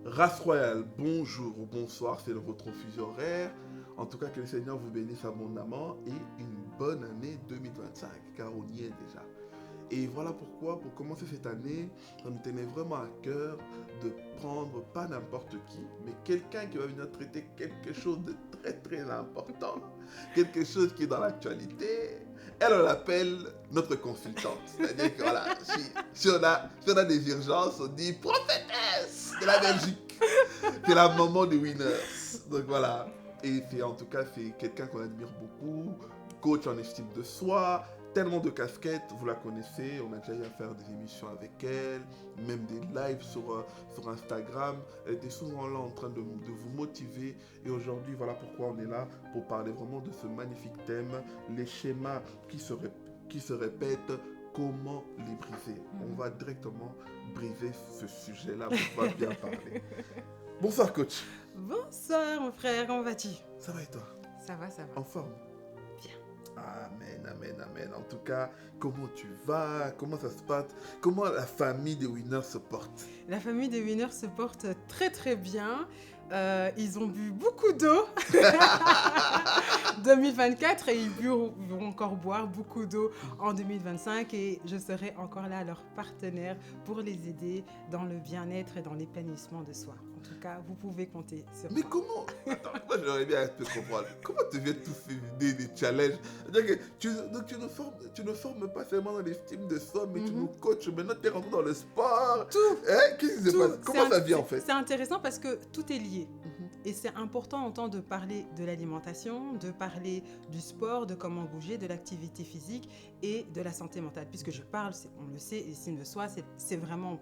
Race royale, bonjour ou bonsoir, c'est votre fuseau horaire. En tout cas, que le Seigneur vous bénisse abondamment et une bonne année 2025, car on y est déjà. Et voilà pourquoi, pour commencer cette année, ça me tenait vraiment à cœur de prendre pas n'importe qui, mais quelqu'un qui va venir traiter quelque chose de très très important, quelque chose qui est dans l'actualité. Elle, on l'appelle notre consultante. C'est-à-dire que voilà, si on a des urgences, on dit prophétesse de la Belgique. C'est la maman des winners. Donc voilà. Et c'est en tout cas, c'est quelqu'un qu'on admire beaucoup, coach en estime de soi, tellement de casquettes, vous la connaissez, on a déjà eu à faire des émissions avec elle, même des lives sur Instagram. Elle était souvent là en train de vous motiver. Et aujourd'hui, voilà pourquoi on est là, pour parler vraiment de ce magnifique thème, les schémas qui se répètent, comment les briser. On va directement briser ce sujet-là pour pouvoir bien parler. Bonsoir coach. Bonsoir mon frère, comment vas-tu? Ça va et toi? Ça va. En forme? Bien. Amen. En tout cas, comment tu vas? Comment ça se passe? Comment la famille des winners se porte? La famille des winners se porte très très bien. Ils ont bu beaucoup d'eau 2024 et ils vont encore boire beaucoup d'eau en 2025 et je serai encore là, leur partenaire, pour les aider dans le bien-être et dans l'épanouissement de soi. En tout cas, vous pouvez compter sur moi. Mais comment? Attends, moi j'aurais bien un peu comprendre. Comment tu viens tous ces idées, des challenges? C'est-à-dire que tu ne formes pas seulement dans l'estime de soi, mais tu nous coaches. Maintenant, tu es rentré dans le sport. Tout. Qu'est-ce qui se passe? Comment ça vient en fait? C'est intéressant parce que tout est lié. Et c'est important en temps de parler de l'alimentation, de parler du sport, de comment bouger, de l'activité physique et de la santé mentale. Puisque je parle, on le sait, l'estime de soi, c'est vraiment,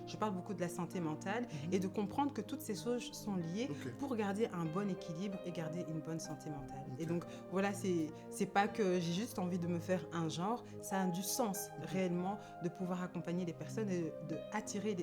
je parle beaucoup de la santé mentale et de comprendre que toutes ces choses sont liées pour garder un bon équilibre et garder une bonne santé mentale. Et donc voilà, c'est pas que j'ai juste envie de me faire un genre, ça a du sens réellement de pouvoir accompagner les personnes et de attirer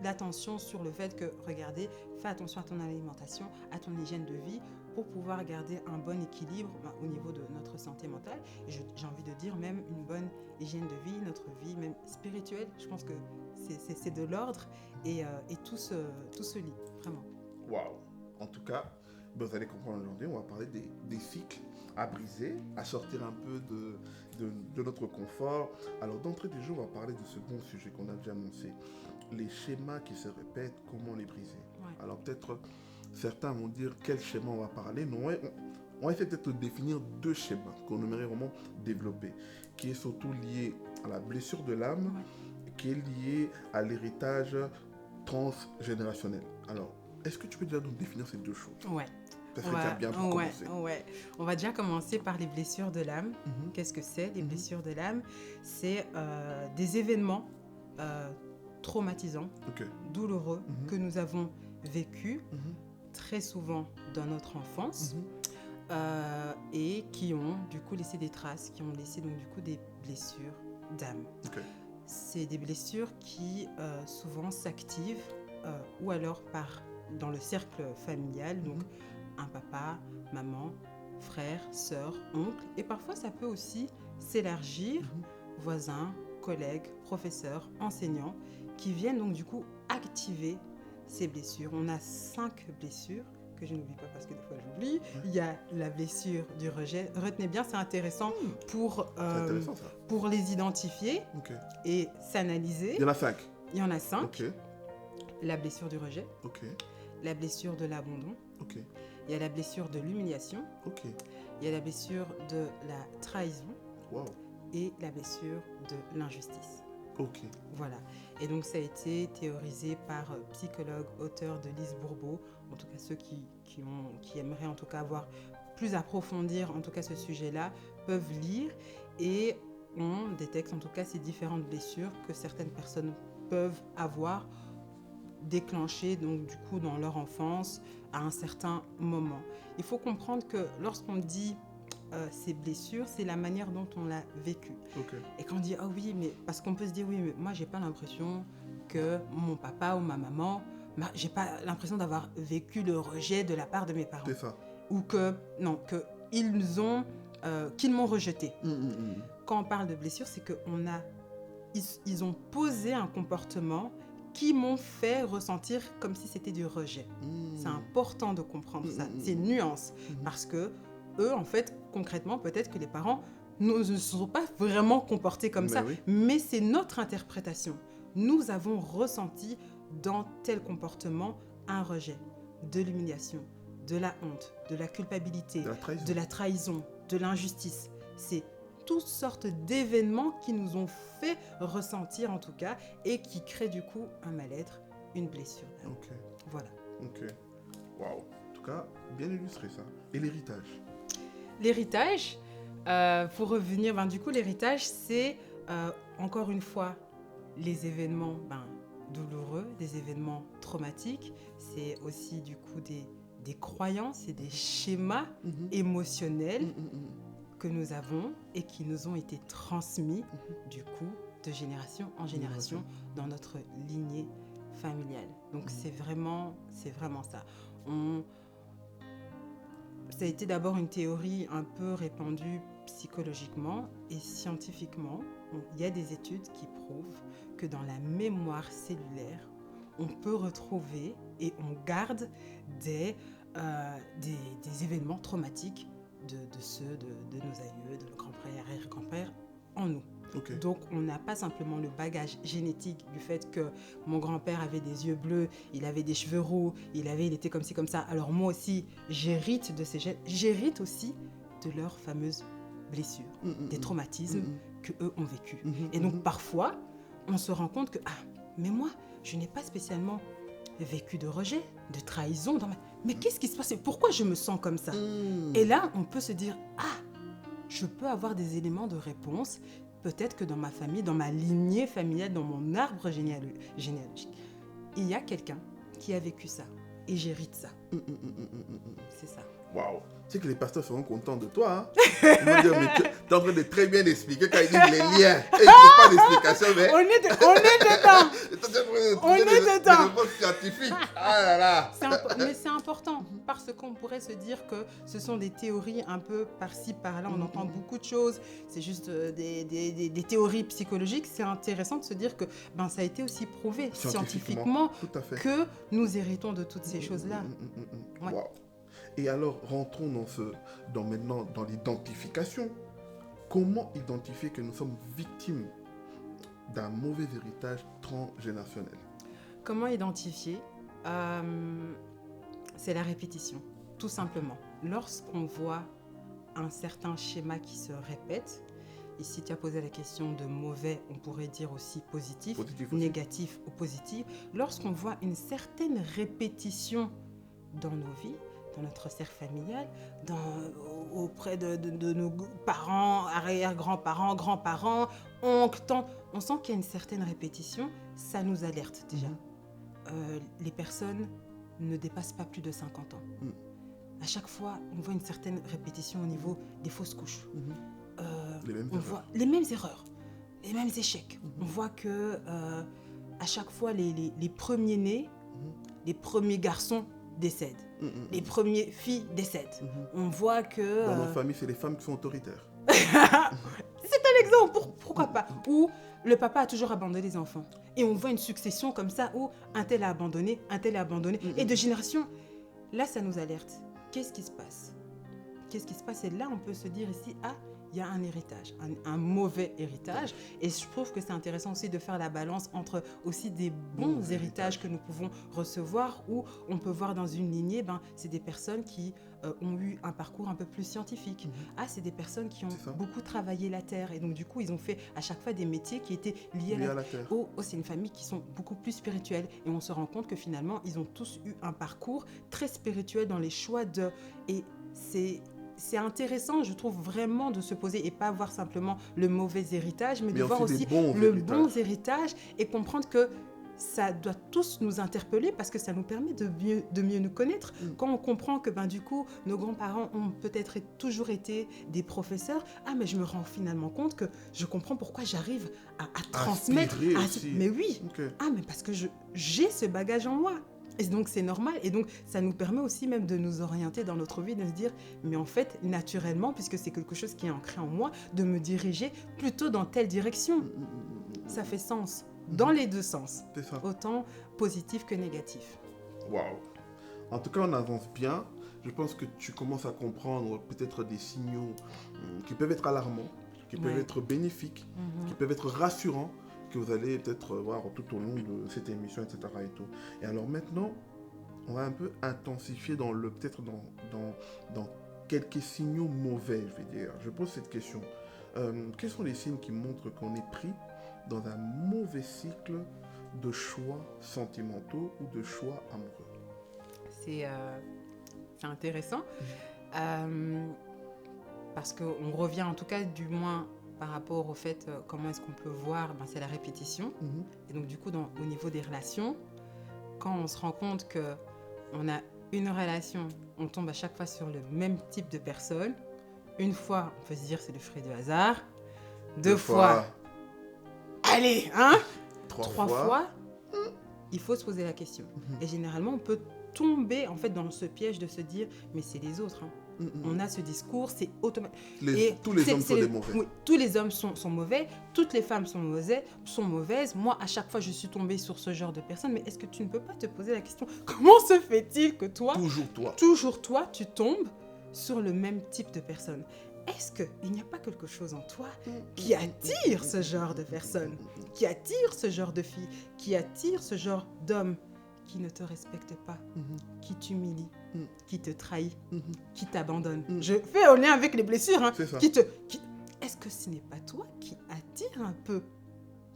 l'attention sur le fait que, regardez, fais attention à ton alimentation, à ton hygiène de vie pour pouvoir garder un bon équilibre au niveau de notre santé mentale. Et j'ai envie de dire même une bonne hygiène de vie, notre vie même spirituelle. Je pense que c'est de l'ordre et tout se lie, vraiment. Waouh! En tout cas, vous allez comprendre aujourd'hui, on va parler des cycles à briser, à sortir un peu de notre confort. Alors d'entrée du jeu, on va parler de ce bon sujet qu'on a déjà annoncé. Les schémas qui se répètent, comment les briser. Ouais. Alors peut-être certains vont dire quel schéma on va parler. Non, on va essayer peut-être de définir deux schémas qu'on aimerait vraiment développer, qui est surtout lié à la blessure de l'âme, qui est lié à l'héritage transgénérationnel. Alors, est-ce que tu peux déjà nous définir ces deux choses? Ouais. Parce que tu as bien pour commencer. On va déjà commencer par les blessures de l'âme. Qu'est-ce que c'est, les blessures de l'âme? C'est des événements traumatisants, douloureux, que nous avons vécus très souvent dans notre enfance et qui ont du coup laissé des traces, qui ont laissé donc du coup des blessures d'âme. C'est des blessures qui souvent s'activent ou alors dans le cercle familial, donc un papa, maman, frère, sœur, oncle, et parfois ça peut aussi s'élargir, voisins, collègues, professeurs, enseignants, qui viennent donc du coup activer ces blessures. On a 5 blessures que je n'oublie pas parce que des fois j'oublie. Il y a la blessure du rejet. Retenez bien, c'est intéressant pour les identifier et s'analyser. Il y en a 5. Il y en a 5. La blessure du rejet. La blessure de l'abandon. Il y a la blessure de l'humiliation. Il y a la blessure de la trahison. Et la blessure de l'injustice. Voilà. Et donc ça a été théorisé par psychologues, auteurs de Lise Bourbeau, en tout cas ceux qui aimeraient en tout cas approfondir en tout cas ce sujet-là, peuvent lire et on détecte en tout cas ces différentes blessures que certaines personnes peuvent avoir déclenchées donc du coup dans leur enfance à un certain moment. Il faut comprendre que lorsqu'on dit ces blessures, c'est la manière dont on l'a vécu. Et quand on dit ah oui, mais parce qu'on peut se dire oui, mais moi j'ai pas l'impression que mon papa ou ma maman, j'ai pas l'impression d'avoir vécu le rejet de la part de mes parents. C'est ça. Ou qu'ils m'ont rejeté. Quand on parle de blessure, c'est qu'ils ont posé un comportement qui m'ont fait ressentir comme si c'était du rejet. C'est important de comprendre ça. C'est une nuance. Parce que eux, en fait, concrètement, peut-être que les parents ne se sont pas vraiment comportés comme ça. Oui. Mais c'est notre interprétation. Nous avons ressenti dans tel comportement un rejet, de l'humiliation, de la honte, de la culpabilité, de la trahison, de l'injustice. C'est toutes sortes d'événements qui nous ont fait ressentir en tout cas et qui créent du coup un mal-être, une blessure. Ok. Voilà. Ok. Waouh. En tout cas, bien illustré ça. Et l'héritage? L'héritage, pour revenir, du coup, l'héritage, c'est encore une fois les événements douloureux, des événements traumatiques. C'est aussi du coup des croyances et des schémas émotionnels que nous avons et qui nous ont été transmis du coup de génération en génération dans notre lignée familiale. Donc c'est vraiment ça. Ça a été d'abord une théorie un peu répandue psychologiquement et scientifiquement. Il y a des études qui prouvent que dans la mémoire cellulaire, on peut retrouver et on garde des événements traumatiques de ceux de nos aïeux, de nos grands-pères, arrière-grands-pères en nous. Okay. Donc, on n'a pas simplement le bagage génétique du fait que mon grand-père avait des yeux bleus, il avait des cheveux roux, il était comme ci, comme ça. Alors moi aussi, j'hérite de ces gènes. J'hérite aussi de leurs fameuses blessures, des traumatismes qu'eux ont vécus. Et donc, parfois, on se rend compte que, mais moi, je n'ai pas spécialement vécu de rejet, de trahison. Mais qu'est-ce qui se passe? Pourquoi je me sens comme ça? Et là, on peut se dire, je peux avoir des éléments de réponse. Peut-être que dans ma famille, dans ma lignée familiale, dans mon arbre généalogique, il y a quelqu'un qui a vécu ça. Et j'hérite ça. C'est ça. Waouh! Tu sais que les pasteurs seront contents de toi. Ils vont dire, mais tu es en train de très bien expliquer quand ils disent les liens. Et il ne faut pas d'explication, mais... On est dedans! On est dedans! Des réponses scientifiques. Ah là là! Mais c'est important, parce qu'on pourrait se dire que ce sont des théories un peu par-ci, par-là. On entend beaucoup de choses. C'est juste des théories psychologiques. C'est intéressant de se dire que ça a été aussi prouvé scientifiquement que nous héritons de toutes ces choses-là. Ouais. Wow. Et alors, rentrons maintenant dans l'identification. Comment identifier que nous sommes victimes d'un mauvais héritage transgénérationnel? Comment identifier? C'est la répétition, tout simplement. Lorsqu'on voit un certain schéma qui se répète, ici tu as posé la question de mauvais, on pourrait dire aussi positif négatif ou positif. Lorsqu'on voit une certaine répétition dans nos vies, dans notre cercle familial, auprès de nos parents, arrière-grands-parents, grands-parents, oncles, tantes, on sent qu'il y a une certaine répétition, ça nous alerte déjà. Les personnes ne dépassent pas plus de 50 ans. À chaque fois, on voit une certaine répétition au niveau des fausses couches. On voit les mêmes erreurs, les mêmes échecs. On voit que à chaque fois, les premiers-nés, les premiers garçons décèdent. Les premières filles décèdent. On voit que... Dans nos familles, c'est les femmes qui sont autoritaires. C'est un exemple, pourquoi pas? Où le papa a toujours abandonné les enfants. Et on voit une succession comme ça où un tel a abandonné, et de génération. Là, ça nous alerte. Qu'est-ce qui se passe? Et là, on peut se dire ici, il y a un héritage, un mauvais héritage. Et je trouve que c'est intéressant aussi de faire la balance entre aussi des bons héritages que nous pouvons recevoir, où on peut voir dans une lignée, c'est des personnes qui ont eu un parcours un peu plus scientifique. C'est des personnes qui ont beaucoup travaillé la terre. Et donc, du coup, ils ont fait à chaque fois des métiers qui étaient liés à la terre. C'est une famille qui sont beaucoup plus spirituelles. Et on se rend compte que finalement, ils ont tous eu un parcours très spirituel dans les choix de... Et c'est intéressant, je trouve, vraiment de se poser et pas voir simplement le mauvais héritage, mais de voir aussi le bon héritage et comprendre que ça doit tous nous interpeller parce que ça nous permet de mieux nous connaître. Quand on comprend que du coup, nos grands-parents ont peut-être toujours été des professeurs, mais je me rends finalement compte que je comprends pourquoi j'arrive à transmettre. Mais oui, mais parce que j'ai ce bagage en moi. Et donc, c'est normal. Et donc, ça nous permet aussi même de nous orienter dans notre vie, de se dire, mais en fait, naturellement, puisque c'est quelque chose qui est ancré en moi, de me diriger plutôt dans telle direction. Ça fait sens. dans les deux sens. C'est ça. Autant positif que négatif. Waouh. En tout cas, on avance bien. Je pense que tu commences à comprendre peut-être des signaux qui peuvent être alarmants, qui peuvent être bénéfiques, qui peuvent être rassurants, que vous allez peut-être voir tout au long de cette émission, etc. Et tout. Et alors maintenant, on va un peu intensifier peut-être dans quelques signaux mauvais, je vais dire. Je pose cette question. Quels sont les signes qui montrent qu'on est pris dans un mauvais cycle de choix sentimentaux ou de choix amoureux? C'est intéressant parce qu'on revient en tout cas du moins par rapport au fait comment est-ce qu'on peut voir, c'est la répétition. Et donc du coup au niveau des relations, quand on se rend compte qu'on a une relation, on tombe à chaque fois sur le même type de personne. Une fois, on peut se dire c'est le fruit du hasard. Deux fois, allez, hein. Trois fois, il faut se poser la question. Et généralement, on peut tomber en fait dans ce piège de se dire mais c'est les autres. On a ce discours, c'est automatique. Tous les hommes sont des mauvais. Oui, tous les hommes sont mauvais, toutes les femmes sont mauvaises. Moi, à chaque fois, je suis tombée sur ce genre de personnes. Mais est-ce que tu ne peux pas te poser la question, comment se fait-il que toujours toi, tu tombes sur le même type de personne? Est-ce qu'il n'y a pas quelque chose en toi qui attire ce genre de personnes, qui attire ce genre de filles, qui attire ce genre d'hommes qui ne te respectent pas, qui t'humilie, qui te trahit, qui t'abandonne. Je fais au lien avec les blessures. C'est ça. Est-ce que ce n'est pas toi qui attire un peu?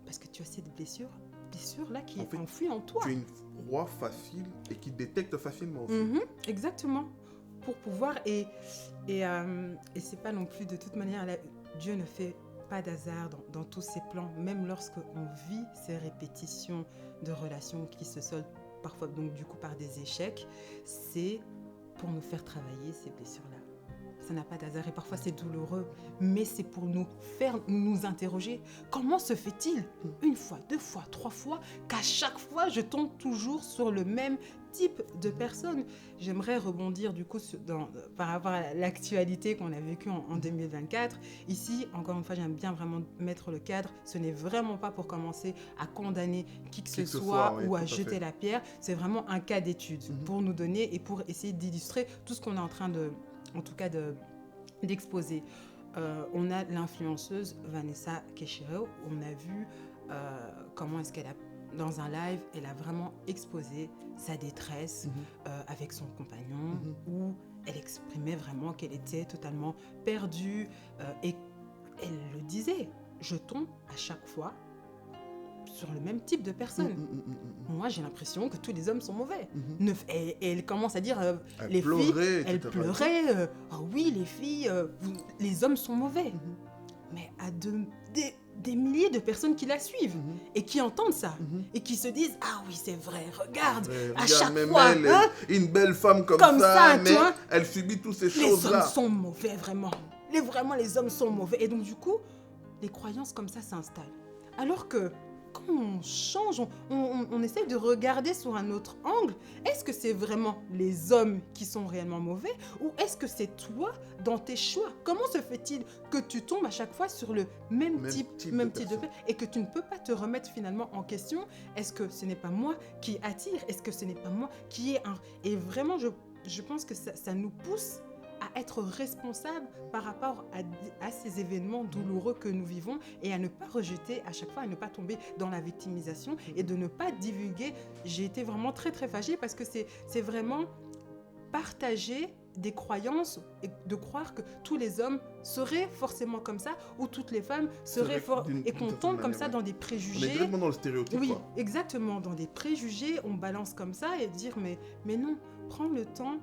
Parce que tu as cette blessure-là qui est enfouie en toi. Tu es une proie facile et qui détecte facilement aussi. Exactement. Pour pouvoir... Et c'est pas non plus de toute manière... Dieu ne fait pas d'hasard dans tous ses plans, même lorsqu'on vit ces répétitions de relations qui se soldent parfois donc du coup par des échecs, c'est pour nous faire travailler ces blessures-là. Ça n'a pas d'hasard et parfois c'est douloureux, mais c'est pour nous interroger. Comment se fait-il, une fois, deux fois, trois fois, qu'à chaque fois je tombe toujours sur le même type de personne? J'aimerais rebondir du coup par rapport à l'actualité qu'on a vécue en 2024. Ici, encore une fois, j'aime bien vraiment mettre le cadre. Ce n'est vraiment pas pour commencer à condamner qui que ce soit ou à jeter la pierre. C'est vraiment un cas d'étude pour nous donner et pour essayer d'illustrer tout ce qu'on est en train d'exposer. On a l'influenceuse Vanessa Keshiro. On a vu comment est-ce qu'elle a, dans un live, elle a vraiment exposé sa détresse avec son compagnon, où elle exprimait vraiment qu'elle était totalement perdue et elle le disait, je tombe à chaque fois sur le même type de personne. Moi, j'ai l'impression que tous les hommes sont mauvais. Et elle commence à dire, les filles, elle pleurait, oui, les filles, les hommes sont mauvais. Mais à des milliers de personnes qui la suivent et qui entendent ça et qui se disent, ah oui, c'est vrai, regarde, à chaque fois. Une belle femme comme ça mais elle subit toutes ces choses-là. Les hommes sont mauvais, vraiment. Les hommes sont mauvais. Et donc, du coup, les croyances comme ça s'installent. Alors que quand on change, on essaie de regarder sur un autre angle, est-ce que c'est vraiment les hommes qui sont réellement mauvais ou est-ce que c'est toi dans tes choix? Comment se fait-il que tu tombes à chaque fois sur le même type de personne et que tu ne peux pas te remettre finalement en question? Est-ce que ce n'est pas moi qui attire? Est-ce que ce n'est pas moi qui est un... Et vraiment, je pense que ça nous pousse à être responsable par rapport à ces événements douloureux que nous vivons et à ne pas rejeter à chaque fois, à ne pas tomber dans la victimisation et de ne pas divulguer. J'ai été vraiment très très fâchée parce que c'est vraiment partager des croyances et de croire que tous les hommes seraient forcément comme ça ou toutes les femmes seraient et qu'on tombe comme ça dans des préjugés. On est vraiment dans le stéréotype. Oui, exactement, dans des préjugés, on balance comme ça et dire mais non, prends le temps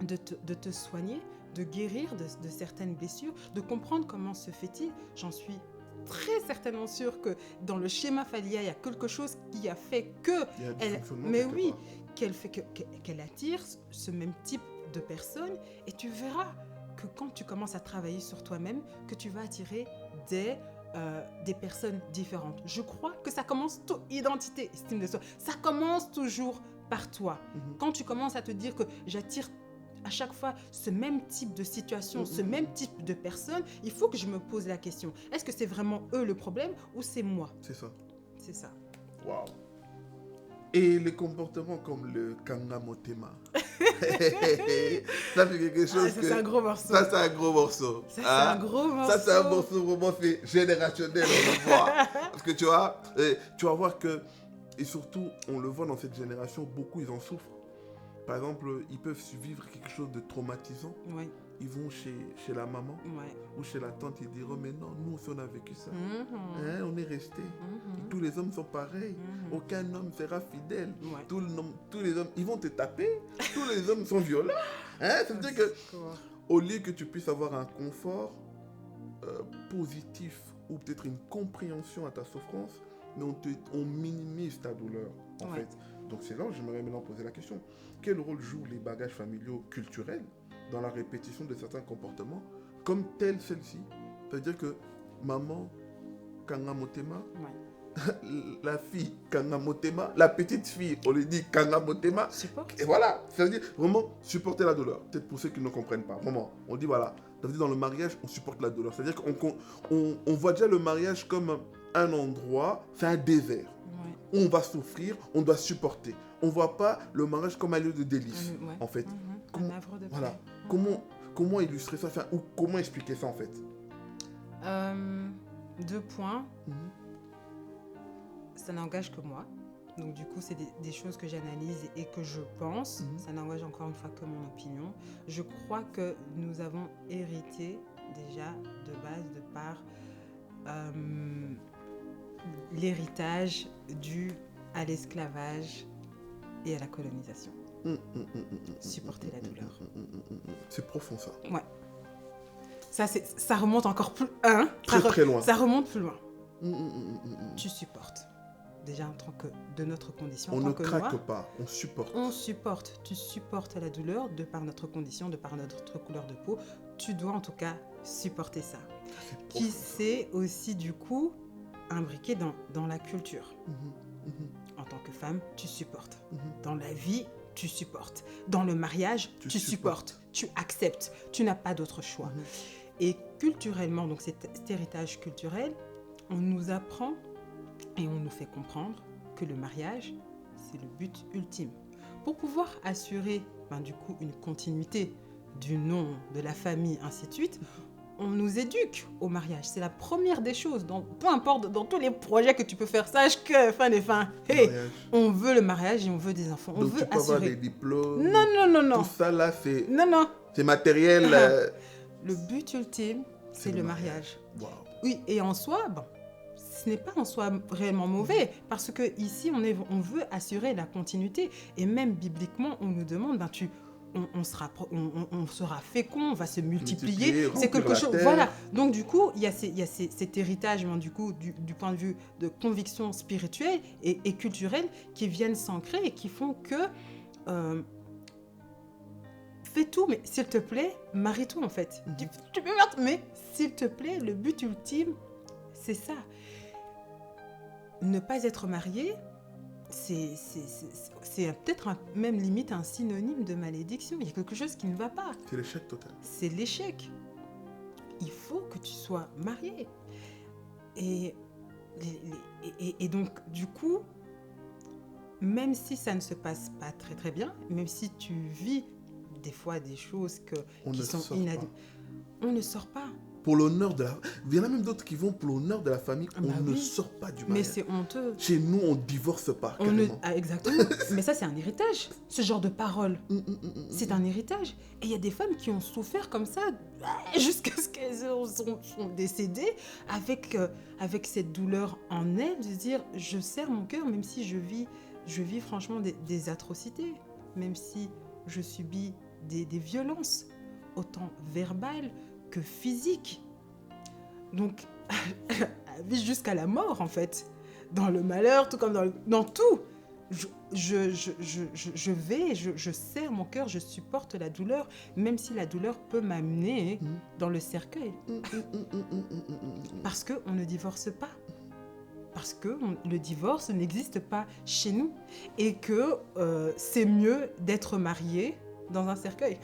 de te soigner, de guérir de certaines blessures, de comprendre comment se fait-il. J'en suis très certainement sûre que dans le schéma familial, il y a quelque chose qui a fait qu'elle attire ce même type de personnes. Et tu verras que quand tu commences à travailler sur toi-même, que tu vas attirer des personnes différentes. Je crois que ça commence identité, estime de soi. Ça commence toujours par toi. Quand tu commences à te dire que j'attire à chaque fois ce même type de situation, ce même type de personne, il faut que je me pose la question. Est-ce que c'est vraiment eux le problème ou c'est moi? C'est ça. C'est ça. Waouh. Et les comportements comme le kangamotema. Ça fait quelque chose ça, c'est un gros morceau. Ça, c'est un gros morceau. Ça, c'est un gros morceau. Ça, c'est un morceau vraiment fait générationnel, on le voit. Parce que tu vas voir que, et surtout, on le voit dans cette génération, beaucoup, ils en souffrent. Par exemple, ils peuvent vivre quelque chose de traumatisant. Ouais. Ils vont chez la maman ou chez la tante, ils diront, mais non, nous aussi on a vécu ça. On est restés. Tous les hommes sont pareils. Aucun homme sera fidèle. Tous les hommes, ils vont te taper. Tous les hommes sont violents. C'est-à-dire que, au lieu que tu puisses avoir un confort positif ou peut-être une compréhension à ta souffrance, mais on minimise ta douleur, en fait. Donc c'est là où j'aimerais maintenant poser la question. Quel rôle jouent les bagages familiaux culturels dans la répétition de certains comportements, comme telle celle-ci? C'est-à-dire que maman, kangamotema, la fille, kangamotema, la petite fille, on lui dit kangamotema. Et voilà, ça veut dire vraiment supporter la douleur. Peut-être pour ceux qui ne comprennent pas. Vraiment, on dit voilà, ça veut dire dans le mariage, on supporte la douleur. C'est-à-dire qu'on voit déjà le mariage comme un endroit, c'est un désert. Où on va souffrir, on doit supporter. On ne voit pas le mariage comme un lieu de délice, en fait. Un havre de voilà. Comment illustrer ça, ou comment expliquer ça, en fait? 2 points. Ça n'engage que moi. Donc, du coup, c'est des choses que j'analyse et que je pense. Ça n'engage encore une fois que mon opinion. Je crois que nous avons hérité déjà de base de par l'héritage dû à l'esclavage et à la colonisation. Supporter la douleur. C'est profond, ça. Ouais. Ça remonte encore plus... Très loin. Ça remonte plus loin. Tu supportes. Déjà, en tant que de notre condition. On ne craque pas, on supporte. On supporte. Tu supportes la douleur de par notre condition, de par notre couleur de peau. Tu dois en tout cas supporter ça. Qui s'est aussi du coup imbriqué dans la culture. En tant que femme, tu supportes. Dans la vie, tu supportes. Dans le mariage, tu supportes. Tu acceptes. Tu n'as pas d'autre choix. Et culturellement, donc cet héritage culturel, on nous apprend et on nous fait comprendre que le mariage, c'est le but ultime. Pour pouvoir assurer du coup une continuité du nom, de la famille, ainsi de suite, on nous éduque au mariage. C'est la première des choses. Peu importe, dans tous les projets que tu peux faire, sache que, fin des fins, on veut le mariage et on veut des enfants. Donc on veut tu peux avoir des diplômes. Non. Tout ça là, c'est... Non. C'est matériel. Le but ultime, c'est le mariage. Wow. Oui, et en soi, ce n'est pas en soi réellement mauvais, parce que ici, on veut assurer la continuité. Et même bibliquement, on nous demande, on sera fécond, on va se multiplier. C'est quelque chose. Voilà. Donc du coup, il y a cet héritage, du coup, du point de vue de conviction spirituelle et culturelle qui viennent s'ancrer et qui font que fais tout, mais s'il te plaît, marie-toi en fait. Tu peux mettre, mais s'il te plaît, le but ultime, c'est ça. Ne pas être marié, c'est peut-être même limite un synonyme de malédiction. Il y a quelque chose qui ne va pas. C'est l'échec total. C'est l'échec. Il faut que tu sois marié. Et donc, du coup, même si ça ne se passe pas très très bien, même si tu vis des fois des choses qui sont inadmissibles, on ne sort pas. Pour l'honneur de la... Il y en a même d'autres qui vont pour l'honneur de la famille. On ne sort pas du mariage. Mais c'est honteux. Chez nous, on ne divorce pas. Exactement. Mais ça, c'est un héritage. Ce genre de parole. C'est un héritage. Et il y a des femmes qui ont souffert comme ça jusqu'à ce qu'elles sont décédées avec cette douleur en elles, de dire je serre mon cœur même si je vis franchement des atrocités, même si je subis des violences, autant verbales que physique. Donc, elle vit jusqu'à la mort, en fait. Dans le malheur, tout comme dans tout. Je serre mon cœur, je supporte la douleur, même si la douleur peut m'amener dans le cercueil. Parce qu'on ne divorce pas. Parce que le divorce n'existe pas chez nous. Et que c'est mieux d'être marié dans un cercueil.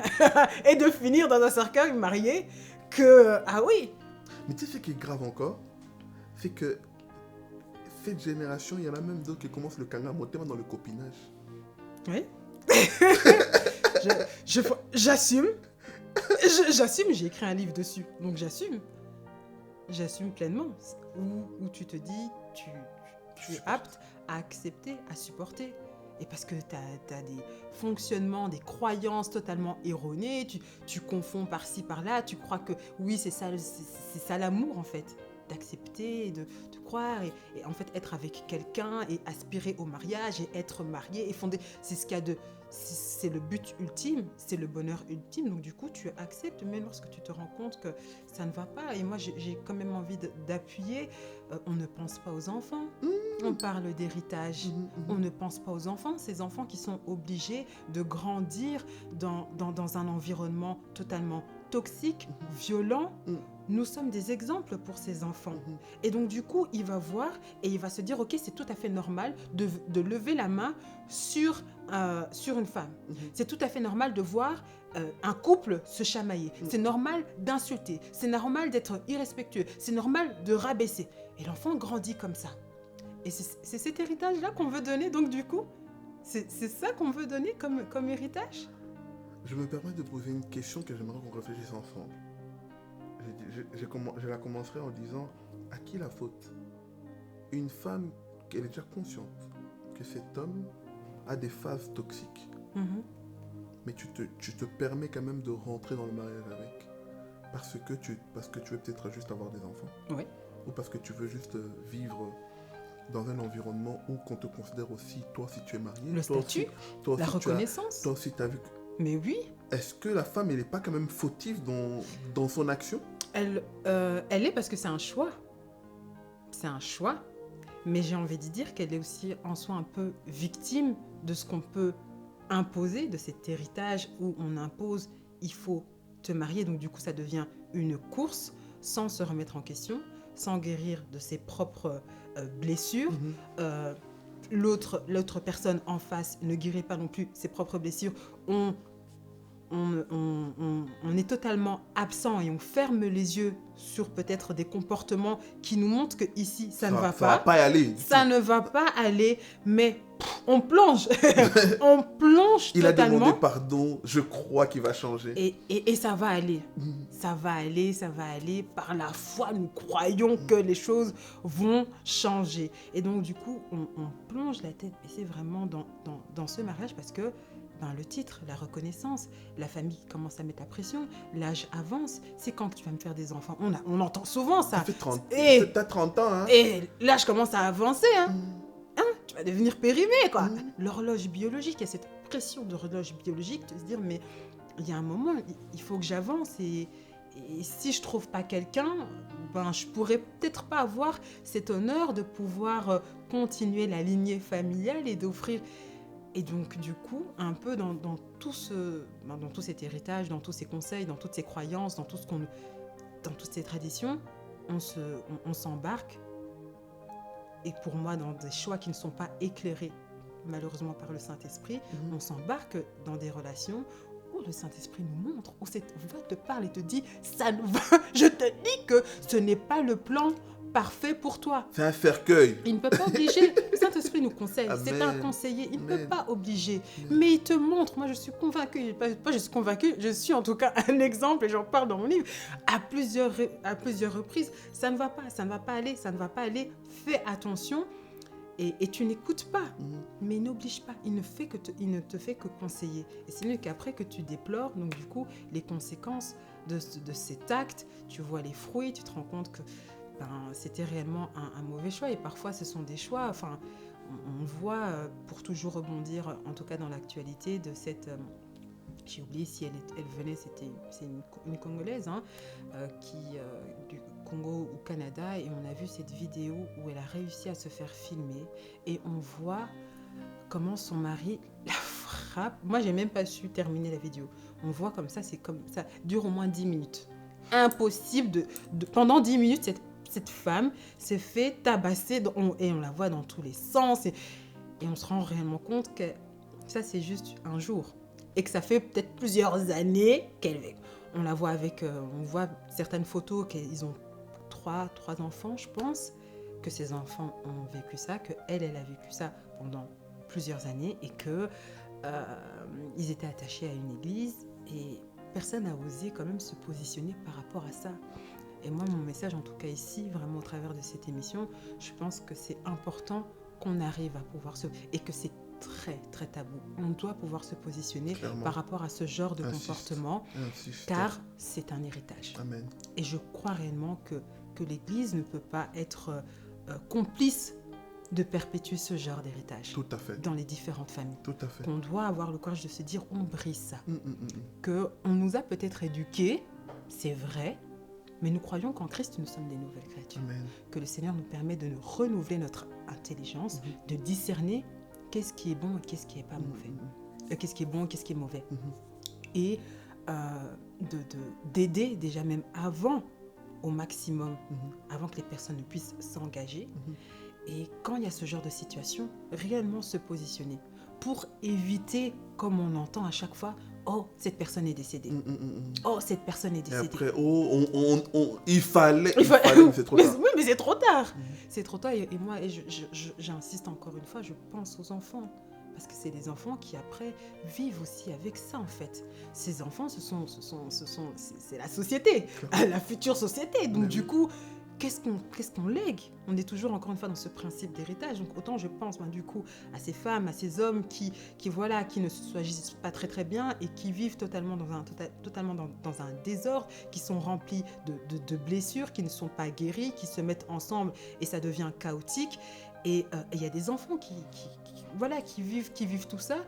Et de finir dans un cercueil marié que... Ah oui. Mais tu sais ce qui est grave encore, c'est que cette génération, il y en a même d'autres qui commencent le kanga motema dans le copinage. Oui. J'assume. J'assume, j'ai écrit un livre dessus. Donc j'assume. J'assume pleinement. Où tu te dis, tu es apte à accepter, à supporter. Et parce que tu as des fonctionnements, des croyances totalement erronées, tu confonds par-ci, par-là, tu crois que oui, c'est ça l'amour en fait. D'accepter, de croire et en fait être avec quelqu'un et aspirer au mariage et être marié et fonder, c'est ce qu'il y a de... C'est le but ultime, c'est le bonheur ultime. Donc du coup, tu acceptes, mais lorsque tu te rends compte que ça ne va pas. Et moi, j'ai quand même envie d'appuyer. On ne pense pas aux enfants. On parle d'héritage. On ne pense pas aux enfants. Ces enfants qui sont obligés de grandir dans un environnement totalement toxique, violent. Nous sommes des exemples pour ces enfants. Et donc du coup, il va voir et il va se dire, ok, c'est tout à fait normal de lever la main sur une femme. C'est tout à fait normal de voir un couple se chamailler. C'est normal d'insulter. C'est normal d'être irrespectueux. C'est normal de rabaisser. Et l'enfant grandit comme ça. Et c'est cet héritage-là qu'on veut donner. Donc du coup, c'est ça qu'on veut donner comme héritage. Je me permets de poser une question que j'aimerais qu'on réfléchisse ensemble. Je la commencerai en disant, à qui la faute? Une femme qui est déjà consciente que cet homme a des phases toxiques. Mais tu te permets quand même de rentrer dans le mariage avec. Parce que tu veux peut-être juste avoir des enfants. Oui. Ou parce que tu veux juste vivre dans un environnement où qu'on te considère aussi, toi si tu es marié. Le statut, la reconnaissance. Toi aussi tu as vu. Mais oui. Est-ce que la femme, elle n'est pas quand même fautive dans son action? Elle est parce que c'est un choix. C'est un choix. Mais j'ai envie de dire qu'elle est aussi en soi un peu victime de ce qu'on peut imposer, de cet héritage où on impose, il faut te marier. Donc du coup, ça devient une course sans se remettre en question, sans guérir de ses propres blessures. L'autre personne en face ne guérit pas non plus ses propres blessures. On est totalement absent et on ferme les yeux sur peut-être des comportements qui nous montrent que ici ça ne va pas. Ça va pas y aller. Ça ne va pas aller, mais on plonge. On plonge Il totalement. Il a demandé pardon, je crois qu'il va changer. Et ça va aller. Ça va aller. Par la foi, nous croyons que les choses vont changer. Et donc du coup, on plonge la tête baissée vraiment dans ce mariage parce que le titre, la reconnaissance, la famille commence à mettre la pression, l'âge avance, c'est quand que tu vas me faire des enfants. On entend souvent ça. T'as 30 ans, hein. Et l'âge commence à avancer, hein. Tu vas devenir périmé, quoi. L'horloge biologique, il y a cette pression d'horloge biologique, de se dire, mais il y a un moment, il faut que j'avance et si je trouve pas quelqu'un, je pourrais peut-être pas avoir cet honneur de pouvoir continuer la lignée familiale et d'offrir... Et donc, du coup, un peu dans tout cet héritage, dans tous ces conseils, dans toutes ces croyances, dans toutes ces traditions, on s'embarque. Et pour moi, dans des choix qui ne sont pas éclairés, malheureusement, par le Saint-Esprit, on s'embarque dans des relations où le Saint-Esprit nous montre, où cette voix te parle et te dit, ça nous va. Je te dis que ce n'est pas le plan parfait pour toi. C'est un cercueil. Il ne peut pas obliger. Le Saint-Esprit nous conseille. Amen. C'est un conseiller. Il ne peut pas obliger. Amen. Mais il te montre. Moi, je suis convaincue. Pas je suis convaincue. Je suis en tout cas un exemple et j'en parle dans mon livre. À plusieurs reprises, ça ne va pas. Ça ne va pas aller. Ça ne va pas aller. Fais attention. Et tu n'écoutes pas. Mais n'oblige pas. Il ne te fait que conseiller. Et c'est mieux qu'après que tu déplores. Donc du coup, les conséquences de cet acte, tu vois les fruits, tu te rends compte que c'était réellement un mauvais choix. Et parfois, ce sont des choix... Enfin, on voit, pour toujours rebondir, en tout cas dans l'actualité, de cette... j'ai oublié si elle venait, c'est une Congolaise, du Congo ou Canada, et on a vu cette vidéo où elle a réussi à se faire filmer, et on voit comment son mari la frappe. Moi, j'ai même pas su terminer la vidéo. On voit comme ça, c'est comme ça, dure au moins 10 minutes. Impossible pendant 10 minutes, cette femme s'est fait tabasser et on la voit dans tous les sens et on se rend réellement compte que ça c'est juste un jour et que ça fait peut-être plusieurs années on la voit avec on voit certaines photos qu'ils ont trois enfants je pense, que ses enfants ont vécu ça, qu'elle a vécu ça pendant plusieurs années et qu'ils étaient attachés à une église et personne n'a osé quand même se positionner par rapport à ça. Et moi, mon message, en tout cas ici, vraiment au travers de cette émission, je pense que c'est important qu'on arrive à pouvoir et que c'est très, très tabou. On doit pouvoir se positionner par rapport à ce genre de comportement, car c'est un héritage. Amen. Et je crois réellement que l'Église ne peut pas être complice de perpétuer ce genre d'héritage. Tout à fait. Dans les différentes familles. Tout à fait. Qu'on doit avoir le courage de se dire, on brise ça. Qu'on nous a peut-être éduqués, c'est vrai, mais nous croyons qu'en Christ, nous sommes des nouvelles créatures. Amen. Que le Seigneur nous permet de nous renouveler notre intelligence, de discerner qu'est-ce qui est bon et qu'est-ce qui n'est pas mauvais. Qu'est-ce qui est bon et qu'est-ce qui est mauvais. Et d'aider déjà même avant, au maximum, avant que les personnes ne puissent s'engager. Et quand il y a ce genre de situation, réellement se positionner pour éviter, comme on entend à chaque fois, oh, cette personne est décédée. Oh, cette personne est décédée. Et après, oh, il fallait, mais c'est trop tard. Oui, mais c'est trop tard. C'est trop tard. Et moi, j'insiste encore une fois, je pense aux enfants. Parce que c'est les enfants qui, après, vivent aussi avec ça, en fait. Ces enfants, c'est la société, la future société. Donc, du coup, qu'est-ce qu'on lègue ? On est toujours, encore une fois, dans ce principe d'héritage. Donc, autant je pense, du coup, à ces femmes, à ces hommes qui ne s'agissent pas très, très bien et qui vivent totalement dans un désordre, qui sont remplis de blessures, qui ne sont pas guéris, qui se mettent ensemble et ça devient chaotique. Et il y a des enfants qui vivent tout ça.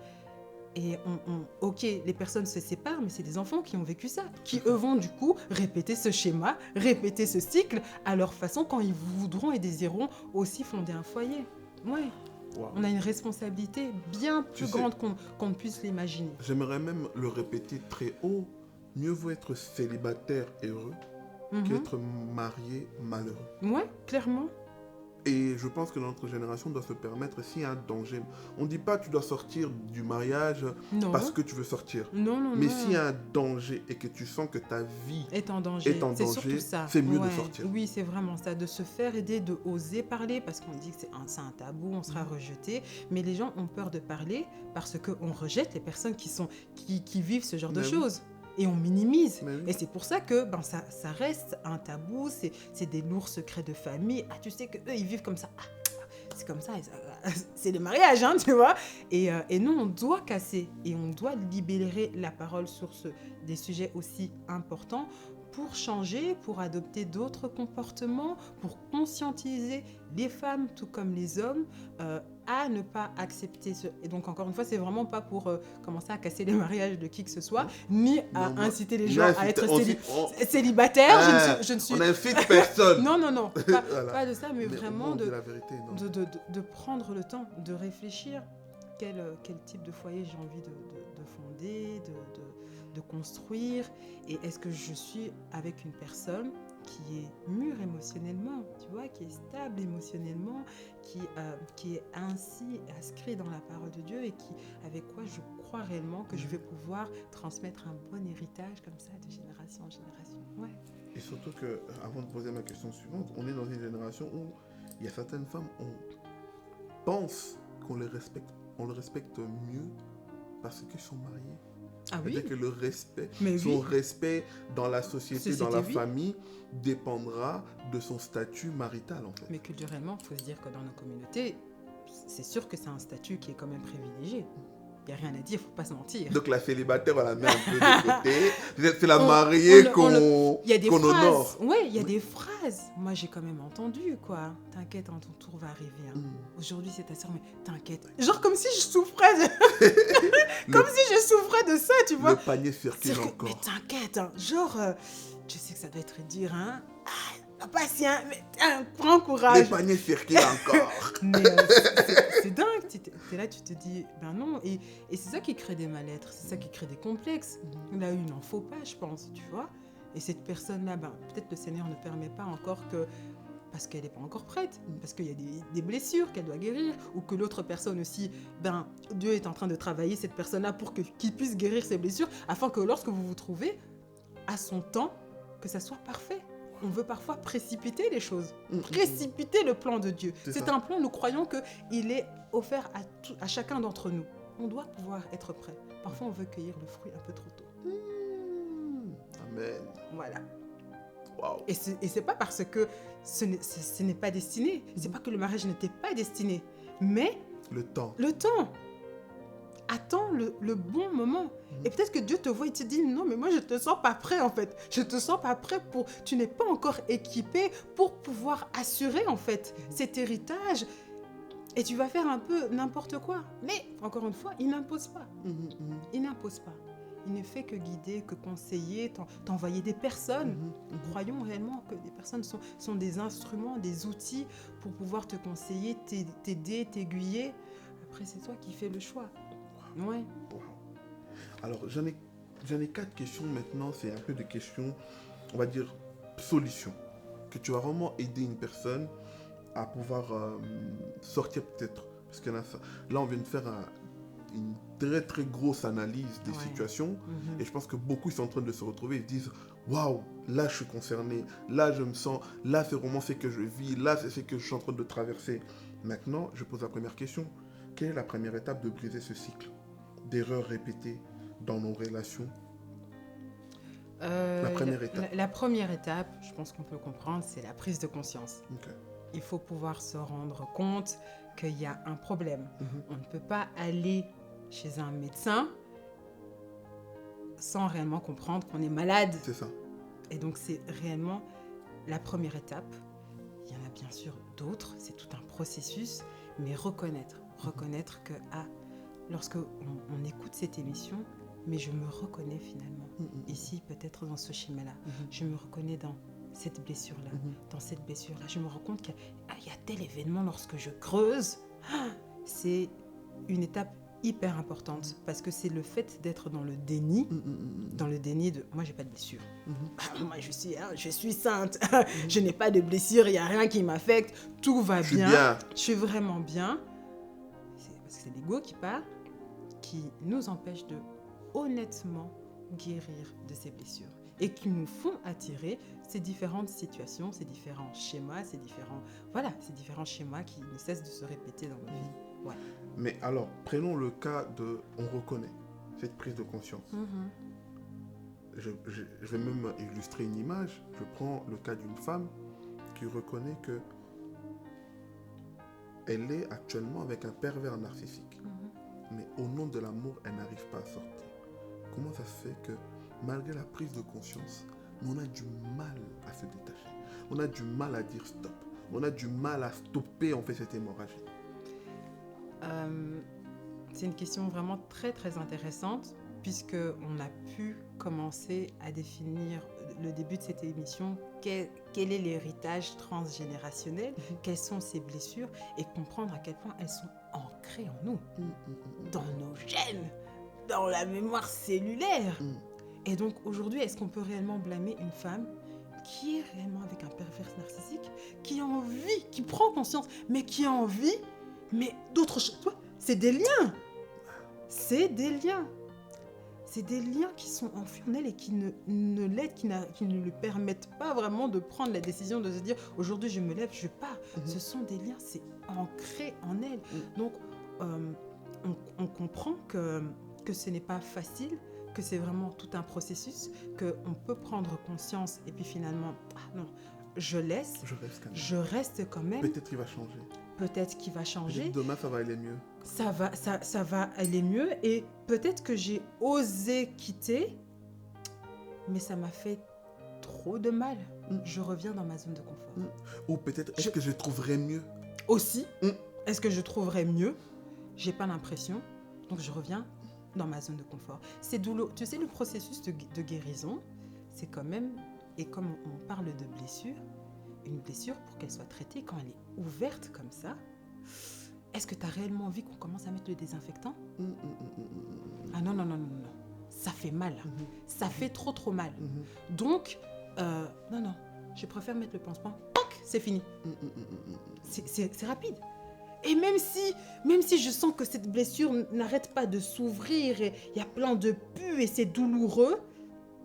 Et ok, les personnes se séparent, mais c'est des enfants qui ont vécu ça, qui eux vont du coup répéter ce schéma, répéter ce cycle à leur façon quand ils voudront et désireront aussi fonder un foyer. Ouais. Wow. On a une responsabilité bien plus grande qu'on ne puisse l'imaginer. J'aimerais même le répéter très haut. Mieux vaut être célibataire heureux qu'être marié malheureux. Ouais, clairement. Et je pense que notre génération doit se permettre, s'il y a un danger, on ne dit pas que tu dois sortir du mariage parce que tu veux sortir. Non. Mais s'il y a un danger et que tu sens que ta vie est en danger, c'est mieux de sortir. Oui, c'est vraiment ça, de se faire aider, de oser parler, parce qu'on dit que c'est un tabou, on sera rejeté. Mais les gens ont peur de parler parce qu'on rejette les personnes qui vivent ce genre de choses. Et on minimise. Et c'est pour ça que ça reste un tabou, c'est des lourds secrets de famille. Ah, tu sais qu'eux, ils vivent comme ça. Ah, c'est comme ça, c'est le mariage, hein, tu vois. Et nous, on doit casser et on doit libérer la parole sur des sujets aussi importants pour changer, pour adopter d'autres comportements, pour conscientiser les femmes, tout comme les hommes, à ne pas accepter ce... Et donc, encore une fois, c'est vraiment pas pour commencer à casser les mariages de qui que ce soit, ni à inciter les gens à être célibataires. Je ne suis... On n'incite personne. Non, pas de ça, mais vraiment de prendre le temps de réfléchir quel type de foyer j'ai envie de fonder, de construire, et est-ce que je suis avec une personne qui est mûre émotionnellement, tu vois, qui est stable émotionnellement, qui est ainsi inscrit dans la parole de Dieu et avec quoi je crois réellement que je vais pouvoir transmettre un bon héritage comme ça de génération en génération. Ouais. Et surtout que, avant de poser ma question suivante, on est dans une génération où il y a certaines femmes, on pense qu'on les respecte mieux parce qu'ils sont mariés. Ah oui. C'est-à-dire que le respect, respect dans la société, dans la famille, dépendra de son statut marital, en fait. Mais culturellement, il faut se dire que dans nos communautés, c'est sûr que c'est un statut qui est quand même privilégié. Il n'y a rien à dire, il ne faut pas se mentir. Donc la célibataire, on la met un peu de côté. C'est la mariée qu'on honore. Oui, il y a des phrases. Moi, j'ai quand même entendu, quoi. T'inquiète, ton tour va arriver. Hein. Aujourd'hui, c'est ta soeur, mais t'inquiète. Genre comme si je souffrais si je souffrais de ça, tu vois. Le panier circule encore. Mais t'inquiète, hein. Genre, je sais que ça doit être dur, hein. Patient, mais prends courage. Les paniers circulent encore. Mais c'est dingue. T'es là, tu te dis, ben non. Et c'est ça qui crée des mal-être, c'est ça qui crée des complexes. Là, il n'en faut pas, je pense, tu vois. Et cette personne-là, peut-être le Seigneur ne permet pas encore parce qu'elle n'est pas encore prête, parce qu'il y a des blessures qu'elle doit guérir, ou que l'autre personne aussi, Dieu est en train de travailler cette personne-là pour qu'il puisse guérir ses blessures, afin que lorsque vous vous trouvez, à son temps, que ça soit parfait. on veut parfois précipiter les choses, précipiter le plan de Dieu. C'est un plan, nous croyons qu'il est offert à chacun d'entre nous. On doit pouvoir être prêt. Parfois, on veut cueillir le fruit un peu trop tôt. Amen. Voilà. Wow. Et c'est pas parce que ce n'est pas destiné. C'est pas que le mariage n'était pas destiné. Mais le temps. Attends le bon moment. Et peut-être que Dieu te voit et te dit, non, mais moi, je te sens pas prêt, en fait. Je te sens pas prêt tu n'es pas encore équipé pour pouvoir assurer, en fait, cet héritage. Et tu vas faire un peu n'importe quoi. Mais, encore une fois, il n'impose pas. Il n'impose pas. Il ne fait que guider, que conseiller, t'envoyer des personnes. Croyons réellement que des personnes sont des instruments, des outils pour pouvoir te conseiller, t'aider, t'aiguiller. Après, c'est toi qui fais le choix. Ouais. Wow. Alors, j'en ai 4 questions maintenant. C'est un peu des questions, on va dire, solutions. Que tu vas vraiment aider une personne à pouvoir sortir peut-être. Parce que là, on vient de faire une très très grosse analyse des situations. Et je pense que beaucoup sont en train de se retrouver et se disent, waouh, là je suis concerné, là je me sens, là c'est vraiment ce que je vis, là c'est ce que je suis en train de traverser. Maintenant, je pose la première question. Quelle est la première étape de briser ce cycle d'erreurs répétées dans nos relations? La première étape. La première étape, je pense qu'on peut comprendre, c'est la prise de conscience. Okay. Il faut pouvoir se rendre compte qu'il y a un problème. On ne peut pas aller chez un médecin sans réellement comprendre qu'on est malade. C'est ça. Et donc, c'est réellement la première étape. Il y en a bien sûr d'autres, c'est tout un processus, mais reconnaître que lorsque on écoute cette émission, mais je me reconnais finalement ici, peut-être dans ce schéma-là. Je me reconnais dans cette blessure-là, dans cette blessure-là. Je me rends compte qu'il y a tel événement lorsque je creuse. C'est une étape hyper importante parce que c'est le fait d'être dans le déni, dans le déni de « moi, j'ai pas de blessure. Moi, je suis sainte. Je n'ai pas de blessure. Il n'y a rien qui m'affecte. Tout va bien. Je suis vraiment bien. » Parce que c'est l'ego qui parle, qui nous empêche de honnêtement guérir de ces blessures et qui nous font attirer ces différentes situations, ces différents schémas, ces différents schémas qui ne cessent de se répéter dans nos vies. Ouais. Mais alors, prenons le cas de on reconnaît cette prise de conscience. Je vais même illustrer une image. Je prends le cas d'une femme qui reconnaît que elle est actuellement avec un pervers narcissique. Mais au nom de l'amour, elle n'arrive pas à sortir. Comment ça se fait que, malgré la prise de conscience, on a du mal à se détacher? On a du mal à dire stop. On a du mal à stopper, en fait, cette hémorragie. C'est une question vraiment très, très intéressante, puisqu'on a pu commencer à définir le début de cette émission, quel est l'héritage transgénérationnel, quelles sont ces blessures, et comprendre à quel point elles sont ancrées en nous, dans nos gènes, dans la mémoire cellulaire. Et donc aujourd'hui, est-ce qu'on peut réellement blâmer une femme qui est réellement avec un pervers narcissique, qui a envie, qui prend conscience, mais qui a envie, mais d'autres choses? C'est des liens. C'est des liens. C'est des liens qui sont enfuis en elle et qui ne l'aident, qui ne lui permettent pas vraiment de prendre la décision de se dire aujourd'hui je me lève, je pars. Ce sont des liens, c'est ancré en elle. Donc on comprend que ce n'est pas facile, que c'est vraiment tout un processus, qu'on peut prendre conscience et puis finalement, non, je reste quand même. Peut-être qu'il va changer. Peut-être qu'il va changer. Peut-être demain, ça va aller mieux. Ça va aller mieux et peut-être que j'ai osé quitter, mais ça m'a fait trop de mal. Je reviens dans ma zone de confort. Ou peut-être, est-ce que je trouverais mieux? Aussi, est-ce que je trouverais mieux? J'ai pas l'impression, donc je reviens dans ma zone de confort. C'est douloureux. Tu sais, le processus de guérison, c'est quand même, et comme on parle de blessure, une blessure, pour qu'elle soit traitée, quand elle est ouverte comme ça, est-ce que tu as réellement envie qu'on commence à mettre le désinfectant? Ah non. Ça fait mal. Ça fait trop mal. Donc, non, je préfère mettre le pansement. C'est fini. C'est rapide. Et même si je sens que cette blessure n'arrête pas de s'ouvrir, et il y a plein de pus et c'est douloureux,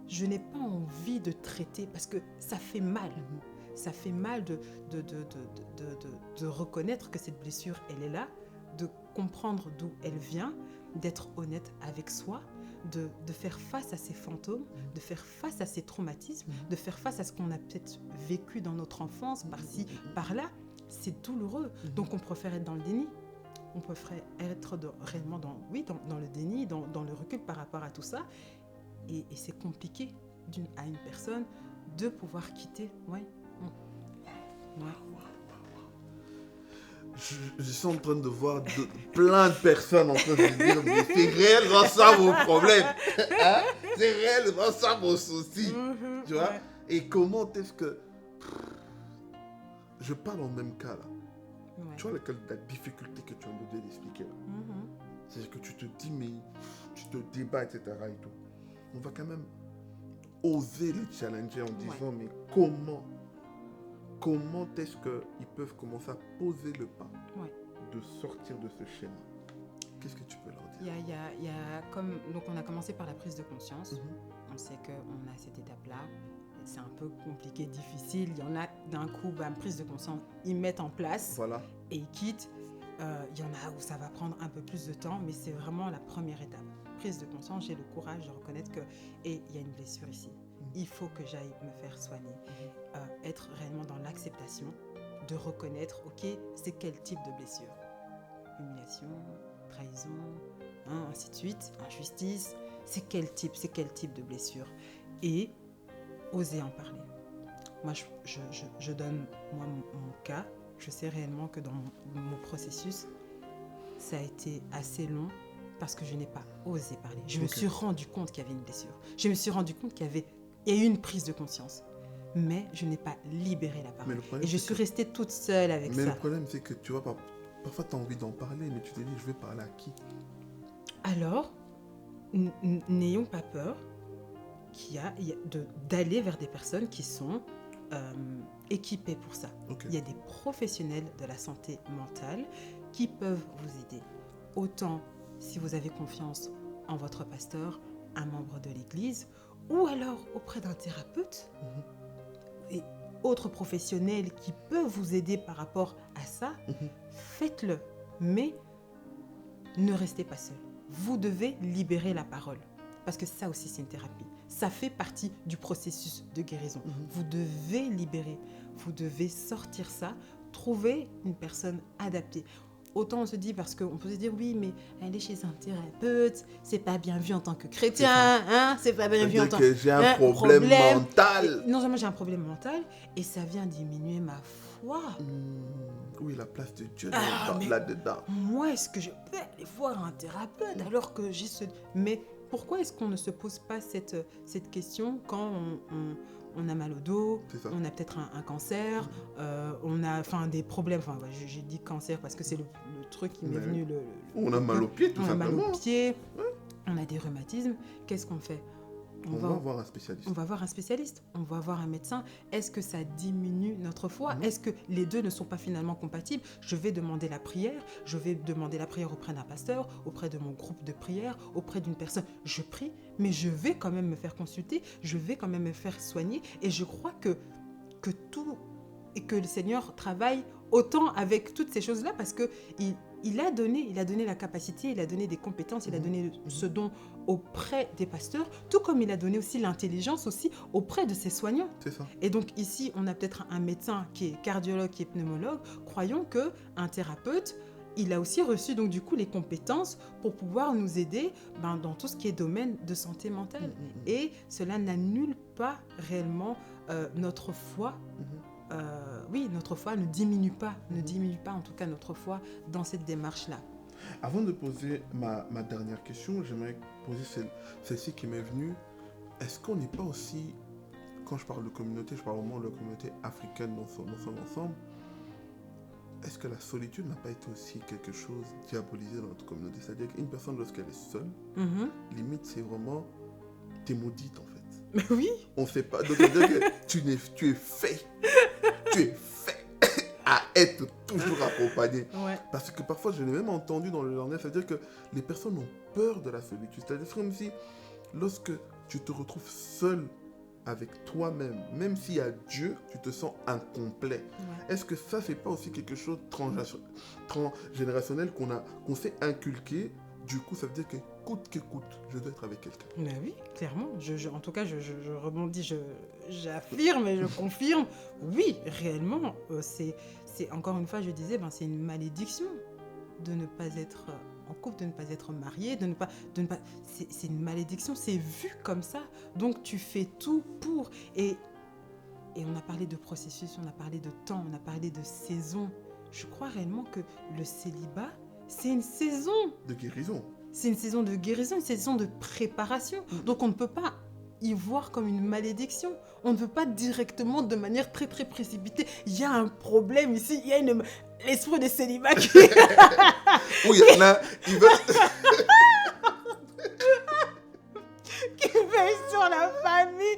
je n'ai pas envie de traiter parce que ça fait mal. Ça fait mal de reconnaître que cette blessure, elle est là, de comprendre d'où elle vient, d'être honnête avec soi, de faire face à ces fantômes, de faire face à ces traumatismes, de faire face à ce qu'on a peut-être vécu dans notre enfance, par-ci, par-là. C'est douloureux. Donc on préfère être dans le déni. On préfère être réellement dans le déni, dans le recul par rapport à tout ça. Et c'est compliqué à une personne de pouvoir quitter. Ouais. Je suis en train de voir plein de personnes en train de se dire mais c'est réellement ça mon problème. Hein? C'est réellement ça mon souci. Tu vois? Et comment est-ce que... Je parle en même cas là. Ouais. Tu vois la difficulté que tu as d'expliquer là. C'est que tu te dis mais tu te débats etc. et tout. On va quand même oser les challenger en disant mais comment est-ce qu'ils peuvent commencer à poser le pas de sortir de ce schéma? Qu'est-ce que tu peux leur dire? Il y a comme, donc on a commencé par la prise de conscience. On sait qu'on a cette étape-là. C'est un peu compliqué, difficile. Il y en a d'un coup, prise de conscience, ils mettent en place et ils quittent. Il y en a où ça va prendre un peu plus de temps, mais c'est vraiment la première étape. Prise de conscience, j'ai le courage de reconnaître il y a une blessure ici. Il faut que j'aille me faire soigner. Être réellement dans l'acceptation, de reconnaître, ok, c'est quel type de blessure? Humiliation, trahison, ainsi de suite, injustice. C'est quel type de blessure? Et oser en parler. Moi, je donne mon cas. Je sais réellement que dans mon processus, ça a été assez long parce que je n'ai pas osé parler. Je me suis rendu compte qu'il y avait une blessure. Je me suis rendu compte qu'il y a eu une prise de conscience. Mais je n'ai pas libéré la parole. Et je suis restée toute seule avec ça. Mais le problème, c'est que tu vois, parfois tu as envie d'en parler, mais tu te dis, je vais parler à qui? Alors, n'ayons pas peur d'aller vers des personnes qui sont équipées pour ça. Il y a des professionnels de la santé mentale qui peuvent vous aider. Autant si vous avez confiance en votre pasteur, un membre de l'église, ou alors auprès d'un thérapeute et autres professionnels qui peuvent vous aider par rapport à ça, faites-le. Mais ne restez pas seul. Vous devez libérer la parole. Parce que ça aussi, c'est une thérapie. Ça fait partie du processus de guérison. Vous devez libérer. Vous devez sortir ça. Trouver une personne adaptée. Autant on se dit, parce qu'on peut se dire, oui, mais aller chez un thérapeute, c'est pas bien vu en tant que chrétien, c'est pas bien vu en tant que... j'ai un problème mental. Non seulement j'ai un problème mental, et ça vient diminuer ma foi. Oui, la place de Dieu là-dedans. Moi, est-ce que je peux aller voir un thérapeute alors que j'ai ce... Mais pourquoi est-ce qu'on ne se pose pas cette question quand on a mal au dos, on a peut-être un cancer, on a des problèmes, j'ai dit cancer parce que c'est le truc qui m'est venu. On a mal aux pieds, tout simplement. On a mal aux pieds, on a des rhumatismes, qu'est-ce qu'on fait? On va voir un spécialiste. On va voir un spécialiste, on va voir un médecin. Est-ce que ça diminue notre foi? Est-ce que les deux ne sont pas finalement compatibles? Je vais demander la prière, auprès d'un pasteur, auprès de mon groupe de prière, auprès d'une personne. Je prie, mais je vais quand même me faire consulter, je vais quand même me faire soigner. Et je crois que le Seigneur travaille autant avec toutes ces choses-là parce que il a donné la capacité, il a donné des compétences, il a donné ce don auprès des pasteurs, tout comme il a donné aussi l'intelligence aussi auprès de ses soignants. C'est ça. Et donc ici, on a peut-être un médecin qui est cardiologue, qui est pneumologue. Croyons qu'un thérapeute, il a aussi reçu donc du coup les compétences pour pouvoir nous aider dans tout ce qui est domaine de santé mentale. Et cela n'annule pas réellement notre foi. Notre foi ne diminue pas en tout cas notre foi dans cette démarche-là. Avant de poser ma dernière question, j'aimerais poser celle-ci qui m'est venue. Est-ce qu'on n'est pas aussi, quand je parle de communauté, je parle vraiment de la communauté africaine dans son ensemble, est-ce que la solitude n'a pas été aussi quelque chose diabolisé dans notre communauté? C'est-à-dire qu'une personne, lorsqu'elle est seule, limite, c'est vraiment, t'es maudite en fait. Mais oui. On ne sait pas. Donc, c'est-à-dire que tu es fait à être toujours accompagné. Parce que parfois, je l'ai même entendu dans le journal, c'est-à-dire que les personnes ont peur de la solitude. C'est-à-dire comme si, lorsque tu te retrouves seul avec toi-même, même s'il y a Dieu, tu te sens incomplet. Ouais. Est-ce que ça, c'est pas aussi quelque chose de transgénérationnel qu'on s'est inculqué? Du coup, ça veut dire que coûte que coûte, je dois être avec quelqu'un. Ben oui, clairement. En tout cas, je rebondis, j'affirme et je confirme. Oui, réellement, c'est encore une fois, je disais, c'est une malédiction de ne pas être en couple, de ne pas être marié, de ne pas c'est une malédiction, c'est vu comme ça. Donc tu fais tout pour et on a parlé de processus, on a parlé de temps, on a parlé de saison. Je crois réellement que le célibat, c'est une saison de guérison. C'est une saison de guérison, une saison de préparation. Donc on ne peut pas y voir comme une malédiction. On ne veut pas directement, de manière très très précipitée, il y a un problème ici, il y a l'esprit de célibat qui... Oui, il y en a, ils veulent... qui veille sur la famille.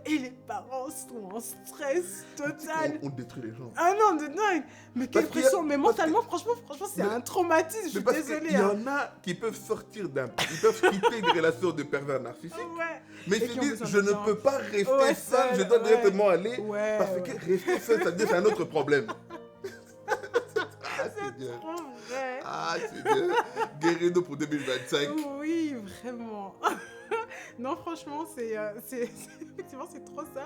Et les parents sont en stress total. On détruit les gens. Ah non, de dingue. Mais quelle pression. Mais mentalement, franchement, c'est un traumatisme. Je suis désolée. Il y en a qui peuvent sortir ils peuvent quitter une relation de pervers narcissique. Ouais. Mais ils se disent, je ne peux pas rester seul, je dois directement aller. Parce que rester seul, ça veut dire c'est un autre problème. C'est trop vrai. Ah, c'est bien. Guérir-nous pour 2025. Oui, vraiment. Non, franchement, effectivement, c'est trop ça.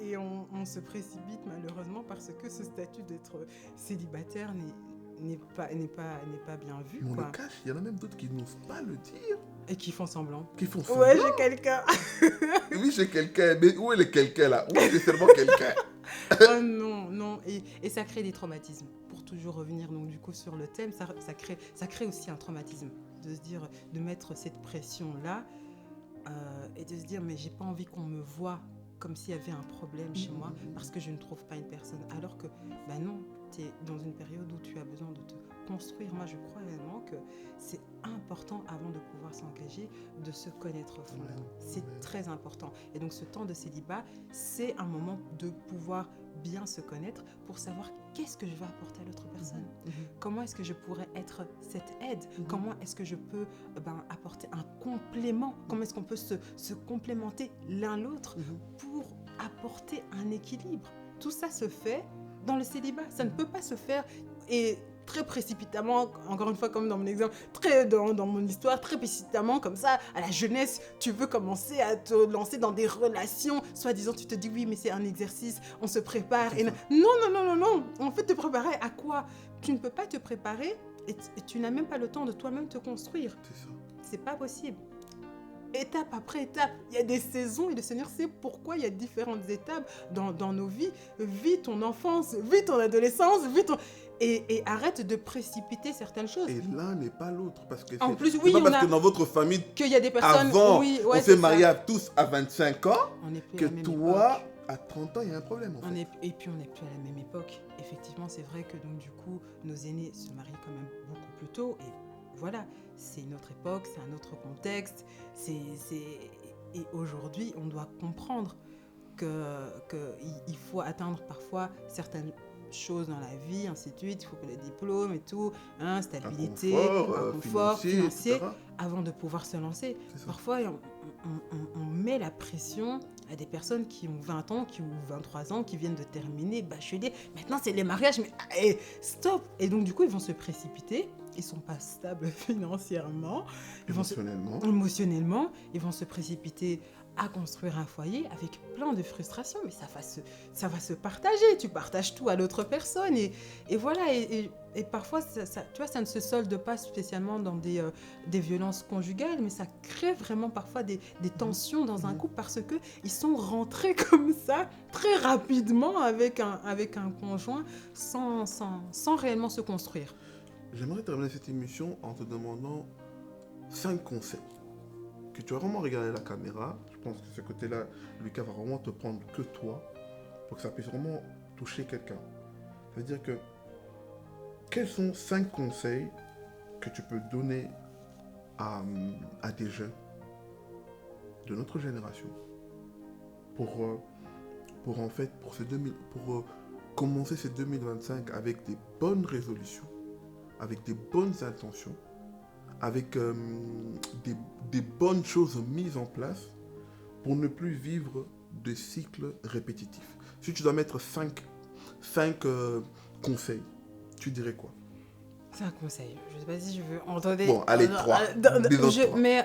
Et on se précipite malheureusement parce que ce statut d'être célibataire n'est pas bien vu. Mais on le cache, il y en a même d'autres qui n'osent pas le dire. Et qui font semblant. Ouais, j'ai quelqu'un. Oui, j'ai quelqu'un. Mais où est le quelqu'un là? Où est seulement quelqu'un? Oh non. Et ça crée des traumatismes. Pour toujours revenir donc du coup sur le thème, ça crée aussi un traumatisme. De se dire, de mettre cette pression-là et de se dire, mais j'ai pas envie qu'on me voie comme s'il y avait un problème chez moi parce que je ne trouve pas une personne. Alors que, non, tu es dans une période où tu as besoin de te construire. Moi, je crois réellement que c'est important avant de pouvoir s'engager, de se connaître au fond. C'est très important. Et donc, ce temps de célibat, c'est un moment de pouvoir bien se connaître pour savoir qu'est-ce que je vais apporter à l'autre personne. Comment est-ce que je pourrais être cette aide? Comment est-ce que je peux apporter un complément? Comment est-ce qu'on peut se complémenter l'un l'autre pour apporter un équilibre? Tout ça se fait dans le célibat. Ça ne peut pas se faire et très précipitamment, encore une fois comme dans mon exemple, dans mon histoire, très précipitamment comme ça, à la jeunesse, tu veux commencer à te lancer dans des relations, soi-disant tu te dis oui mais c'est un exercice, on se prépare. Et non, en fait te préparer à quoi? Tu ne peux pas te préparer et tu n'as même pas le temps de toi-même te construire. C'est ça. C'est pas possible. Étape après étape, il y a des saisons et le Seigneur sait pourquoi il y a différentes étapes dans nos vies. Vis ton enfance, vis ton adolescence, et arrête de précipiter certaines choses. Et l'un n'est pas l'autre. Parce que en plus, oui, parce que dans votre famille, qu'il y a des personnes, avant, on s'est mariés tous à 25 ans, que toi, époque. à 30 ans, il y a un problème. Et puis, on n'est plus à la même époque. Effectivement, c'est vrai que donc, du coup, nos aînés se marient quand même beaucoup plus tôt. Et voilà, c'est une autre époque, c'est un autre contexte. Et aujourd'hui, on doit comprendre qu'il faut atteindre parfois certaines choses dans la vie, ainsi de suite. Il faut que le diplôme et tout, stabilité, un confort financier avant de pouvoir se lancer. Parfois, on met la pression à des personnes qui ont 20 ans, qui ont 23 ans, qui viennent de terminer bachelier. Maintenant, c'est les mariages, mais stop! Et donc, du coup, ils vont se précipiter. Ils ne sont pas stables financièrement. Émotionnellement. Ils vont se précipiter à construire un foyer avec plein de frustrations. Mais ça va se partager. Tu partages tout à l'autre personne. Et voilà. Et parfois, tu vois, ça ne se solde pas spécialement dans des violences conjugales, mais ça crée vraiment parfois des tensions dans un couple parce qu'ils sont rentrés comme ça très rapidement avec un conjoint sans réellement se construire. J'aimerais terminer cette émission en te demandant 5 conseils que tu vas vraiment regarder la caméra. Je pense que ce côté-là, Lucas va vraiment te prendre que toi pour que ça puisse vraiment toucher quelqu'un. Ça veut dire que quels sont 5 conseils que tu peux donner à des jeunes de notre génération pour commencer ce 2025 avec des bonnes résolutions, avec des bonnes intentions, avec des bonnes choses mises en place pour ne plus vivre de cycles répétitifs. Si tu dois mettre 5 conseils, tu dirais quoi? 5 conseils. Je ne sais pas si je veux entendre... Bon, allez, 3. Mais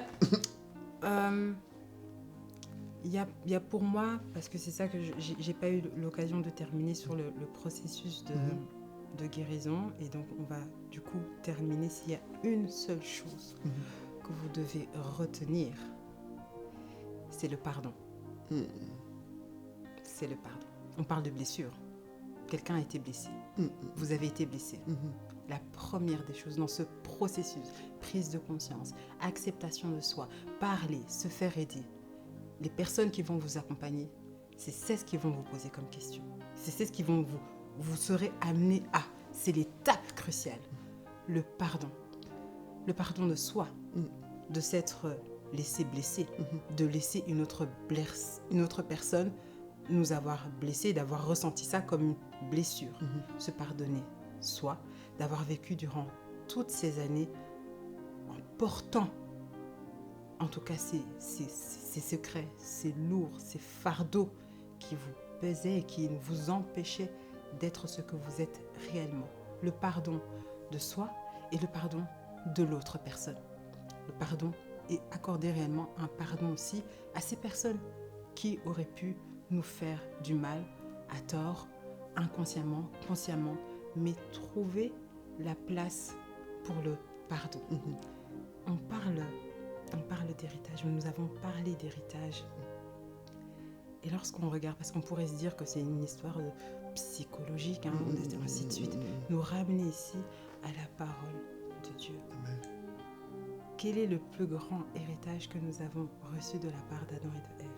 il y a pour moi, parce que c'est ça que j'ai pas eu l'occasion de terminer sur le processus de guérison, et donc on va du coup terminer s'il y a une seule chose que vous devez retenir, c'est le pardon. C'est le pardon. On parle de blessure. Quelqu'un a été blessé. Vous avez été blessé. La première des choses dans ce processus, prise de conscience, acceptation de soi, parler, se faire aider. Les personnes qui vont vous accompagner, c'est ce qu'ils vont vous poser comme question. C'est ce qui vont vous serez amené à. C'est l'étape cruciale. Le pardon. Le pardon de soi, de s'être laissé blesser, de laisser une autre personne nous avoir blessés, d'avoir ressenti ça comme une blessure. Se pardonner soi, d'avoir vécu durant toutes ces années en portant en tout cas ces secrets, ces lourds, ces fardeaux qui vous pesaient et qui vous empêchaient d'être ce que vous êtes réellement. Le pardon de soi et le pardon de l'autre personne. Le pardon et accorder réellement un pardon aussi à ces personnes qui auraient pu nous faire du mal à tort, inconsciemment, consciemment, mais trouver la place pour le pardon. On parle d'héritage, nous avons parlé d'héritage. Et lorsqu'on regarde, parce qu'on pourrait se dire que c'est une histoire psychologique, ainsi de suite, nous ramener ici à la parole de Dieu. Amen. Quel est le plus grand héritage que nous avons reçu de la part d'Adam et de Ève?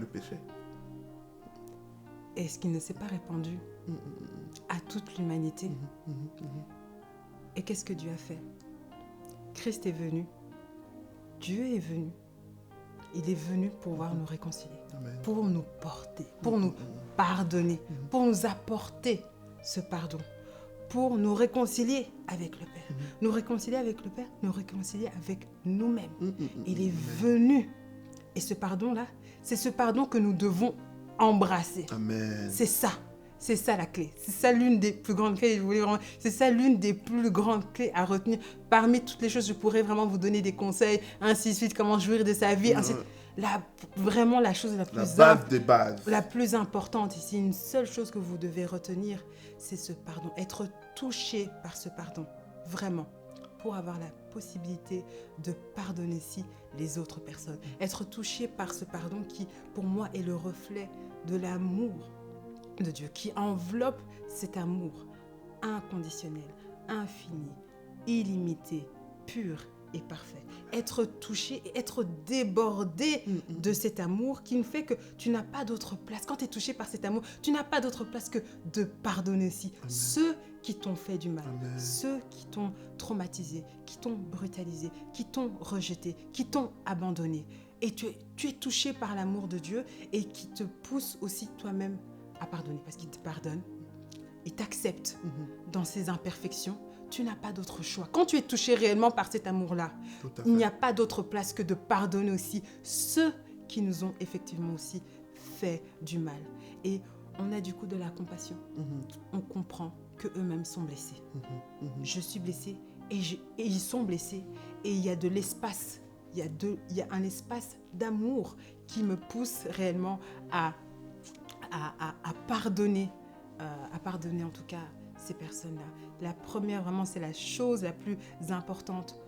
Le péché. Est-ce qu'il ne s'est pas répandu à toute l'humanité? Et qu'est-ce que Dieu a fait? Christ est venu. Dieu est venu. Il est venu pour pouvoir nous réconcilier, Amen. Pour nous porter, pour nous pardonner, pour nous apporter ce pardon, pour nous réconcilier avec le Père. Nous réconcilier avec le Père, nous réconcilier avec nous-mêmes. Il est venu. Et ce pardon-là, c'est ce pardon que nous devons embrasser. Amen. C'est ça la clé. C'est ça l'une des plus grandes clés. C'est ça l'une des plus grandes clés à retenir. Parmi toutes les choses, je pourrais vraiment vous donner des conseils, ainsi de suite, comment jouir de sa vie, ainsi de suite. Vraiment la chose la plus importante ici, une seule chose que vous devez retenir, c'est ce pardon. Être touché par ce pardon, vraiment, pour avoir la possibilité de pardonner ici les autres personnes. Être touché par ce pardon qui, pour moi, est le reflet de l'amour de Dieu, qui enveloppe cet amour inconditionnel, infini, illimité, pur et parfait. Être touché et être débordé de cet amour qui ne fait que tu n'as pas d'autre place. Quand tu es touché par cet amour, tu n'as pas d'autre place que de pardonner aussi ceux qui t'ont fait du mal, ceux qui t'ont traumatisé, qui t'ont brutalisé, qui t'ont rejeté, qui t'ont abandonné. Et tu es touché par l'amour de Dieu et qui te pousse aussi toi-même à pardonner parce qu'il te pardonne, il t'accepte dans ses imperfections. Tu n'as pas d'autre choix. Quand tu es touché réellement par cet amour-là, il n'y a pas d'autre place que de pardonner aussi ceux qui nous ont effectivement aussi fait du mal. Et on a du coup de la compassion. On comprend qu'eux-mêmes sont blessés. Je suis blessée et ils sont blessés. Et il y a de l'espace. Il y a un espace d'amour qui me pousse réellement à pardonner, en tout cas ces personnes-là. La première, vraiment, c'est la chose la plus importante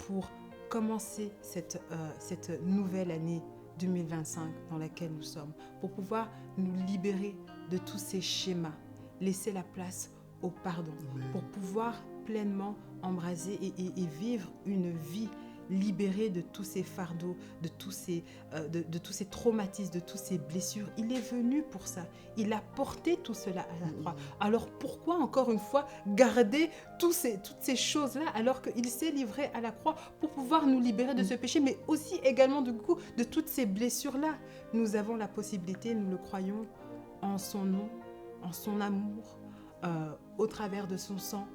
pour commencer cette nouvelle année 2025 dans laquelle nous sommes, pour pouvoir nous libérer de tous ces schémas, laisser la place au pardon, pour pouvoir pleinement embraser et vivre une vie libéré de tous ces fardeaux, de tous ces traumatismes, de toutes ces blessures. Il est venu pour ça. Il a porté tout cela à la croix. Alors pourquoi, encore une fois, garder toutes ces choses-là alors qu'il s'est livré à la croix pour pouvoir nous libérer de ce péché, mais aussi également du coup de toutes ces blessures-là. Nous avons la possibilité, nous le croyons, en son nom, en son amour, au travers de son sang,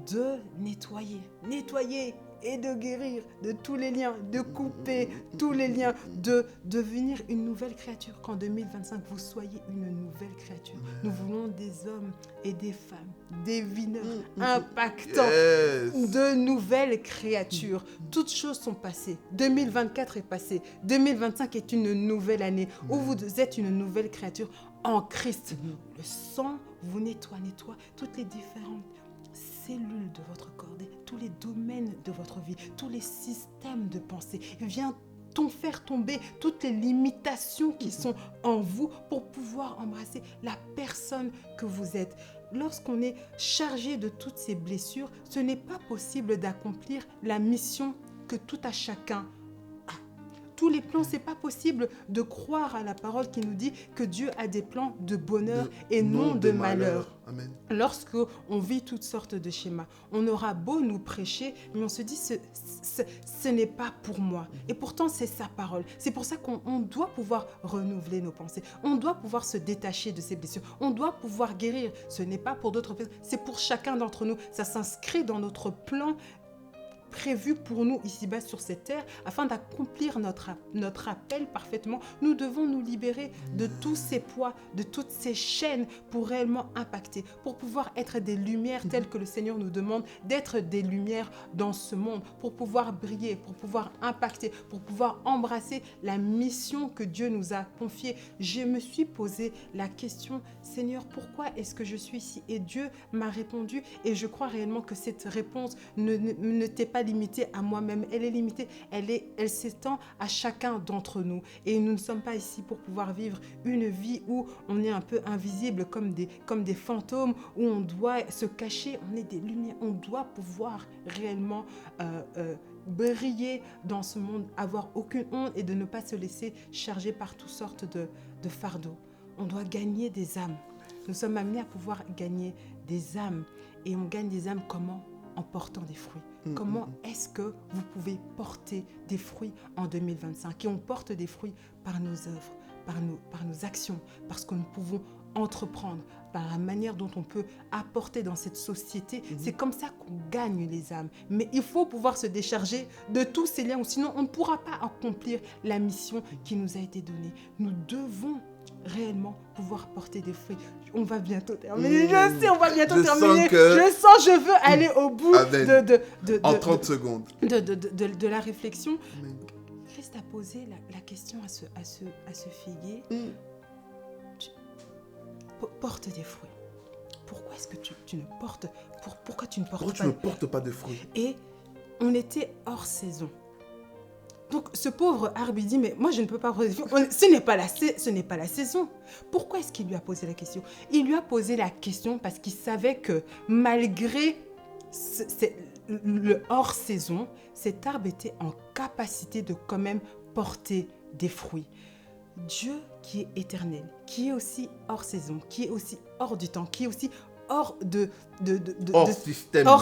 de nettoyer et de guérir de tous les liens, de couper tous les liens, de devenir une nouvelle créature. Qu'en 2025, vous soyez une nouvelle créature. Nous voulons des hommes et des femmes, des winners impactants, de nouvelles créatures. Toutes choses sont passées. 2024 est passé. 2025 est une nouvelle année où vous êtes une nouvelle créature en Christ. Le sang vous nettoie toutes les différentes cellules de votre corps, tous les domaines de votre vie, tous les systèmes de pensée. Vient faire tomber toutes les limitations qui sont en vous pour pouvoir embrasser la personne que vous êtes. Lorsqu'on est chargé de toutes ces blessures, ce n'est pas possible d'accomplir la mission que tout à chacun a. Tous les plans, c'est pas possible de croire à la parole qui nous dit que Dieu a des plans de bonheur et non de malheur. Amen. Lorsqu'on vit toutes sortes de schémas, on aura beau nous prêcher, mais on se dit ce n'est pas pour moi. Et pourtant, c'est sa parole. C'est pour ça qu'on doit pouvoir renouveler nos pensées. On doit pouvoir se détacher de ces blessures. On doit pouvoir guérir. Ce n'est pas pour d'autres personnes, c'est pour chacun d'entre nous. Ça s'inscrit dans notre plan prévu pour nous ici-bas sur cette terre, afin d'accomplir notre appel parfaitement. Nous devons nous libérer de tous ces poids, de toutes ces chaînes pour réellement impacter, pour pouvoir être des lumières telles que le Seigneur nous demande d'être des lumières dans ce monde, pour pouvoir briller, pour pouvoir impacter, pour pouvoir embrasser la mission que Dieu nous a confiée. Je me suis posé la question, Seigneur, pourquoi est-ce que je suis ici? Et Dieu m'a répondu, et je crois réellement que cette réponse ne t'est pas limitée à moi-même, elle est limitée, elle s'étend à chacun d'entre nous. Et nous ne sommes pas ici pour pouvoir vivre une vie où on est un peu invisible comme des fantômes, où on doit se cacher, on est des lumières, on doit pouvoir réellement briller dans ce monde, avoir aucune honte et de ne pas se laisser charger par toutes sortes de fardeaux. On doit gagner des âmes. Nous sommes amenés à pouvoir gagner des âmes. Et on gagne des âmes comment? En portant des fruits. Comment est-ce que vous pouvez porter des fruits en 2025? Et on porte des fruits par nos œuvres, par nos actions, parce que nous pouvons entreprendre, par la manière dont on peut apporter dans cette société. C'est comme ça qu'on gagne les âmes. Mais il faut pouvoir se décharger de tous ces liens, ou sinon on ne pourra pas accomplir la mission qui nous a été donnée. Nous devons réellement pouvoir porter des fruits. On va bientôt terminer. Je sais, on va bientôt terminer. Je veux aller au bout en 30 secondes de la réflexion. Christ a posé la question à ce figuier. Porte des fruits. Pourquoi est-ce que tu ne portes pourquoi tu ne portes pas de fruits? Et on était hors saison. Donc, ce pauvre arbre, il dit, mais moi, je ne peux pas... Ce n'est pas la saison. Pourquoi est-ce qu'il lui a posé la question? Il lui a posé la question parce qu'il savait que malgré le hors-saison, cet arbre était en capacité de quand même porter des fruits. Dieu qui est éternel, qui est aussi hors saison, qui est aussi hors du temps, qui est aussi hors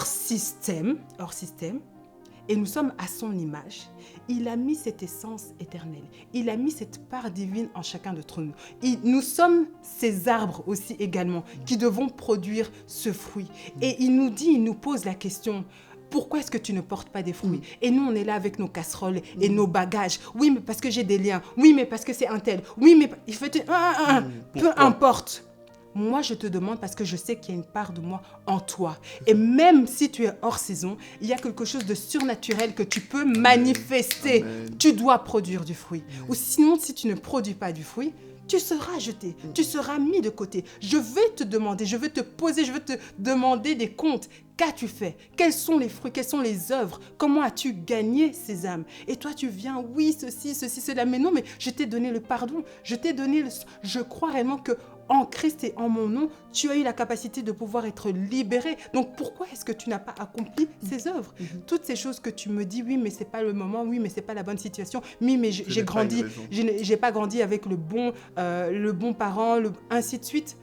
système, et nous sommes à son image. Il a mis cette essence éternelle. Il a mis cette part divine en chacun d'entre nous. Nous sommes ces arbres aussi également qui devons produire ce fruit. Et il nous pose la question, pourquoi est-ce que tu ne portes pas des fruits? Et nous, on est là avec nos casseroles et nos bagages. Oui, mais parce que j'ai des liens. Oui, mais parce que c'est un tel. Oui, mais il faut... Peu importe. Moi, je te demande parce que je sais qu'il y a une part de moi en toi. Et même si tu es hors saison, il y a quelque chose de surnaturel que tu peux manifester. Amen. Tu dois produire du fruit. Ou sinon, si tu ne produis pas du fruit, tu seras jeté, tu seras mis de côté. Je vais te demander, je vais te poser, je vais te demander des comptes. Qu'as-tu fait? Quels sont les fruits? Quelles sont les œuvres? Comment as-tu gagné ces âmes? Et toi, tu viens, oui, ceci, cela. Mais non, mais je t'ai donné le pardon. Je crois réellement que en Christ et en mon nom, tu as eu la capacité de pouvoir être libéré. Donc, pourquoi est-ce que tu n'as pas accompli ces œuvres? Toutes ces choses que tu me dis, oui, mais c'est pas le moment, oui, mais c'est pas la bonne situation, oui, mais j'ai grandi, j'ai pas grandi avec le bon parent, ainsi de suite.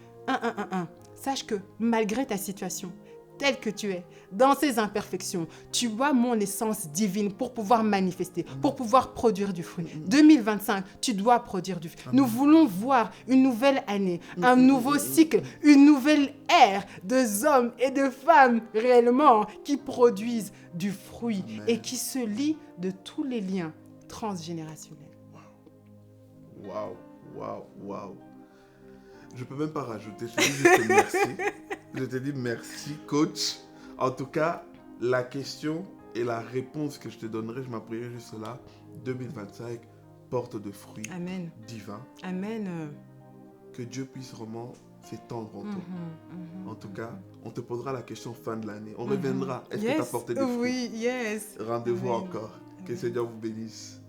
Sache que malgré ta situation, tel que tu es, dans ses imperfections. Tu as mon essence divine pour pouvoir manifester, pour pouvoir produire du fruit. 2025, tu dois produire du fruit. Nous voulons voir une nouvelle année, un nouveau cycle, une nouvelle ère de hommes et de femmes réellement qui produisent du fruit et qui se lient de tous les liens transgénérationnels. Waouh. Je peux même pas rajouter. Je te dis juste merci. Je te dis merci, coach. En tout cas, la question et la réponse que je te donnerai, je m'appuierai juste là. 2025, porte de fruits divins. Amen. Que Dieu puisse vraiment s'étendre en toi. En tout cas, on te posera la question fin de l'année. On reviendra. Est-ce que tu as porté des fruits? Oui, yes. Rendez-vous encore. Que le Seigneur vous bénisse.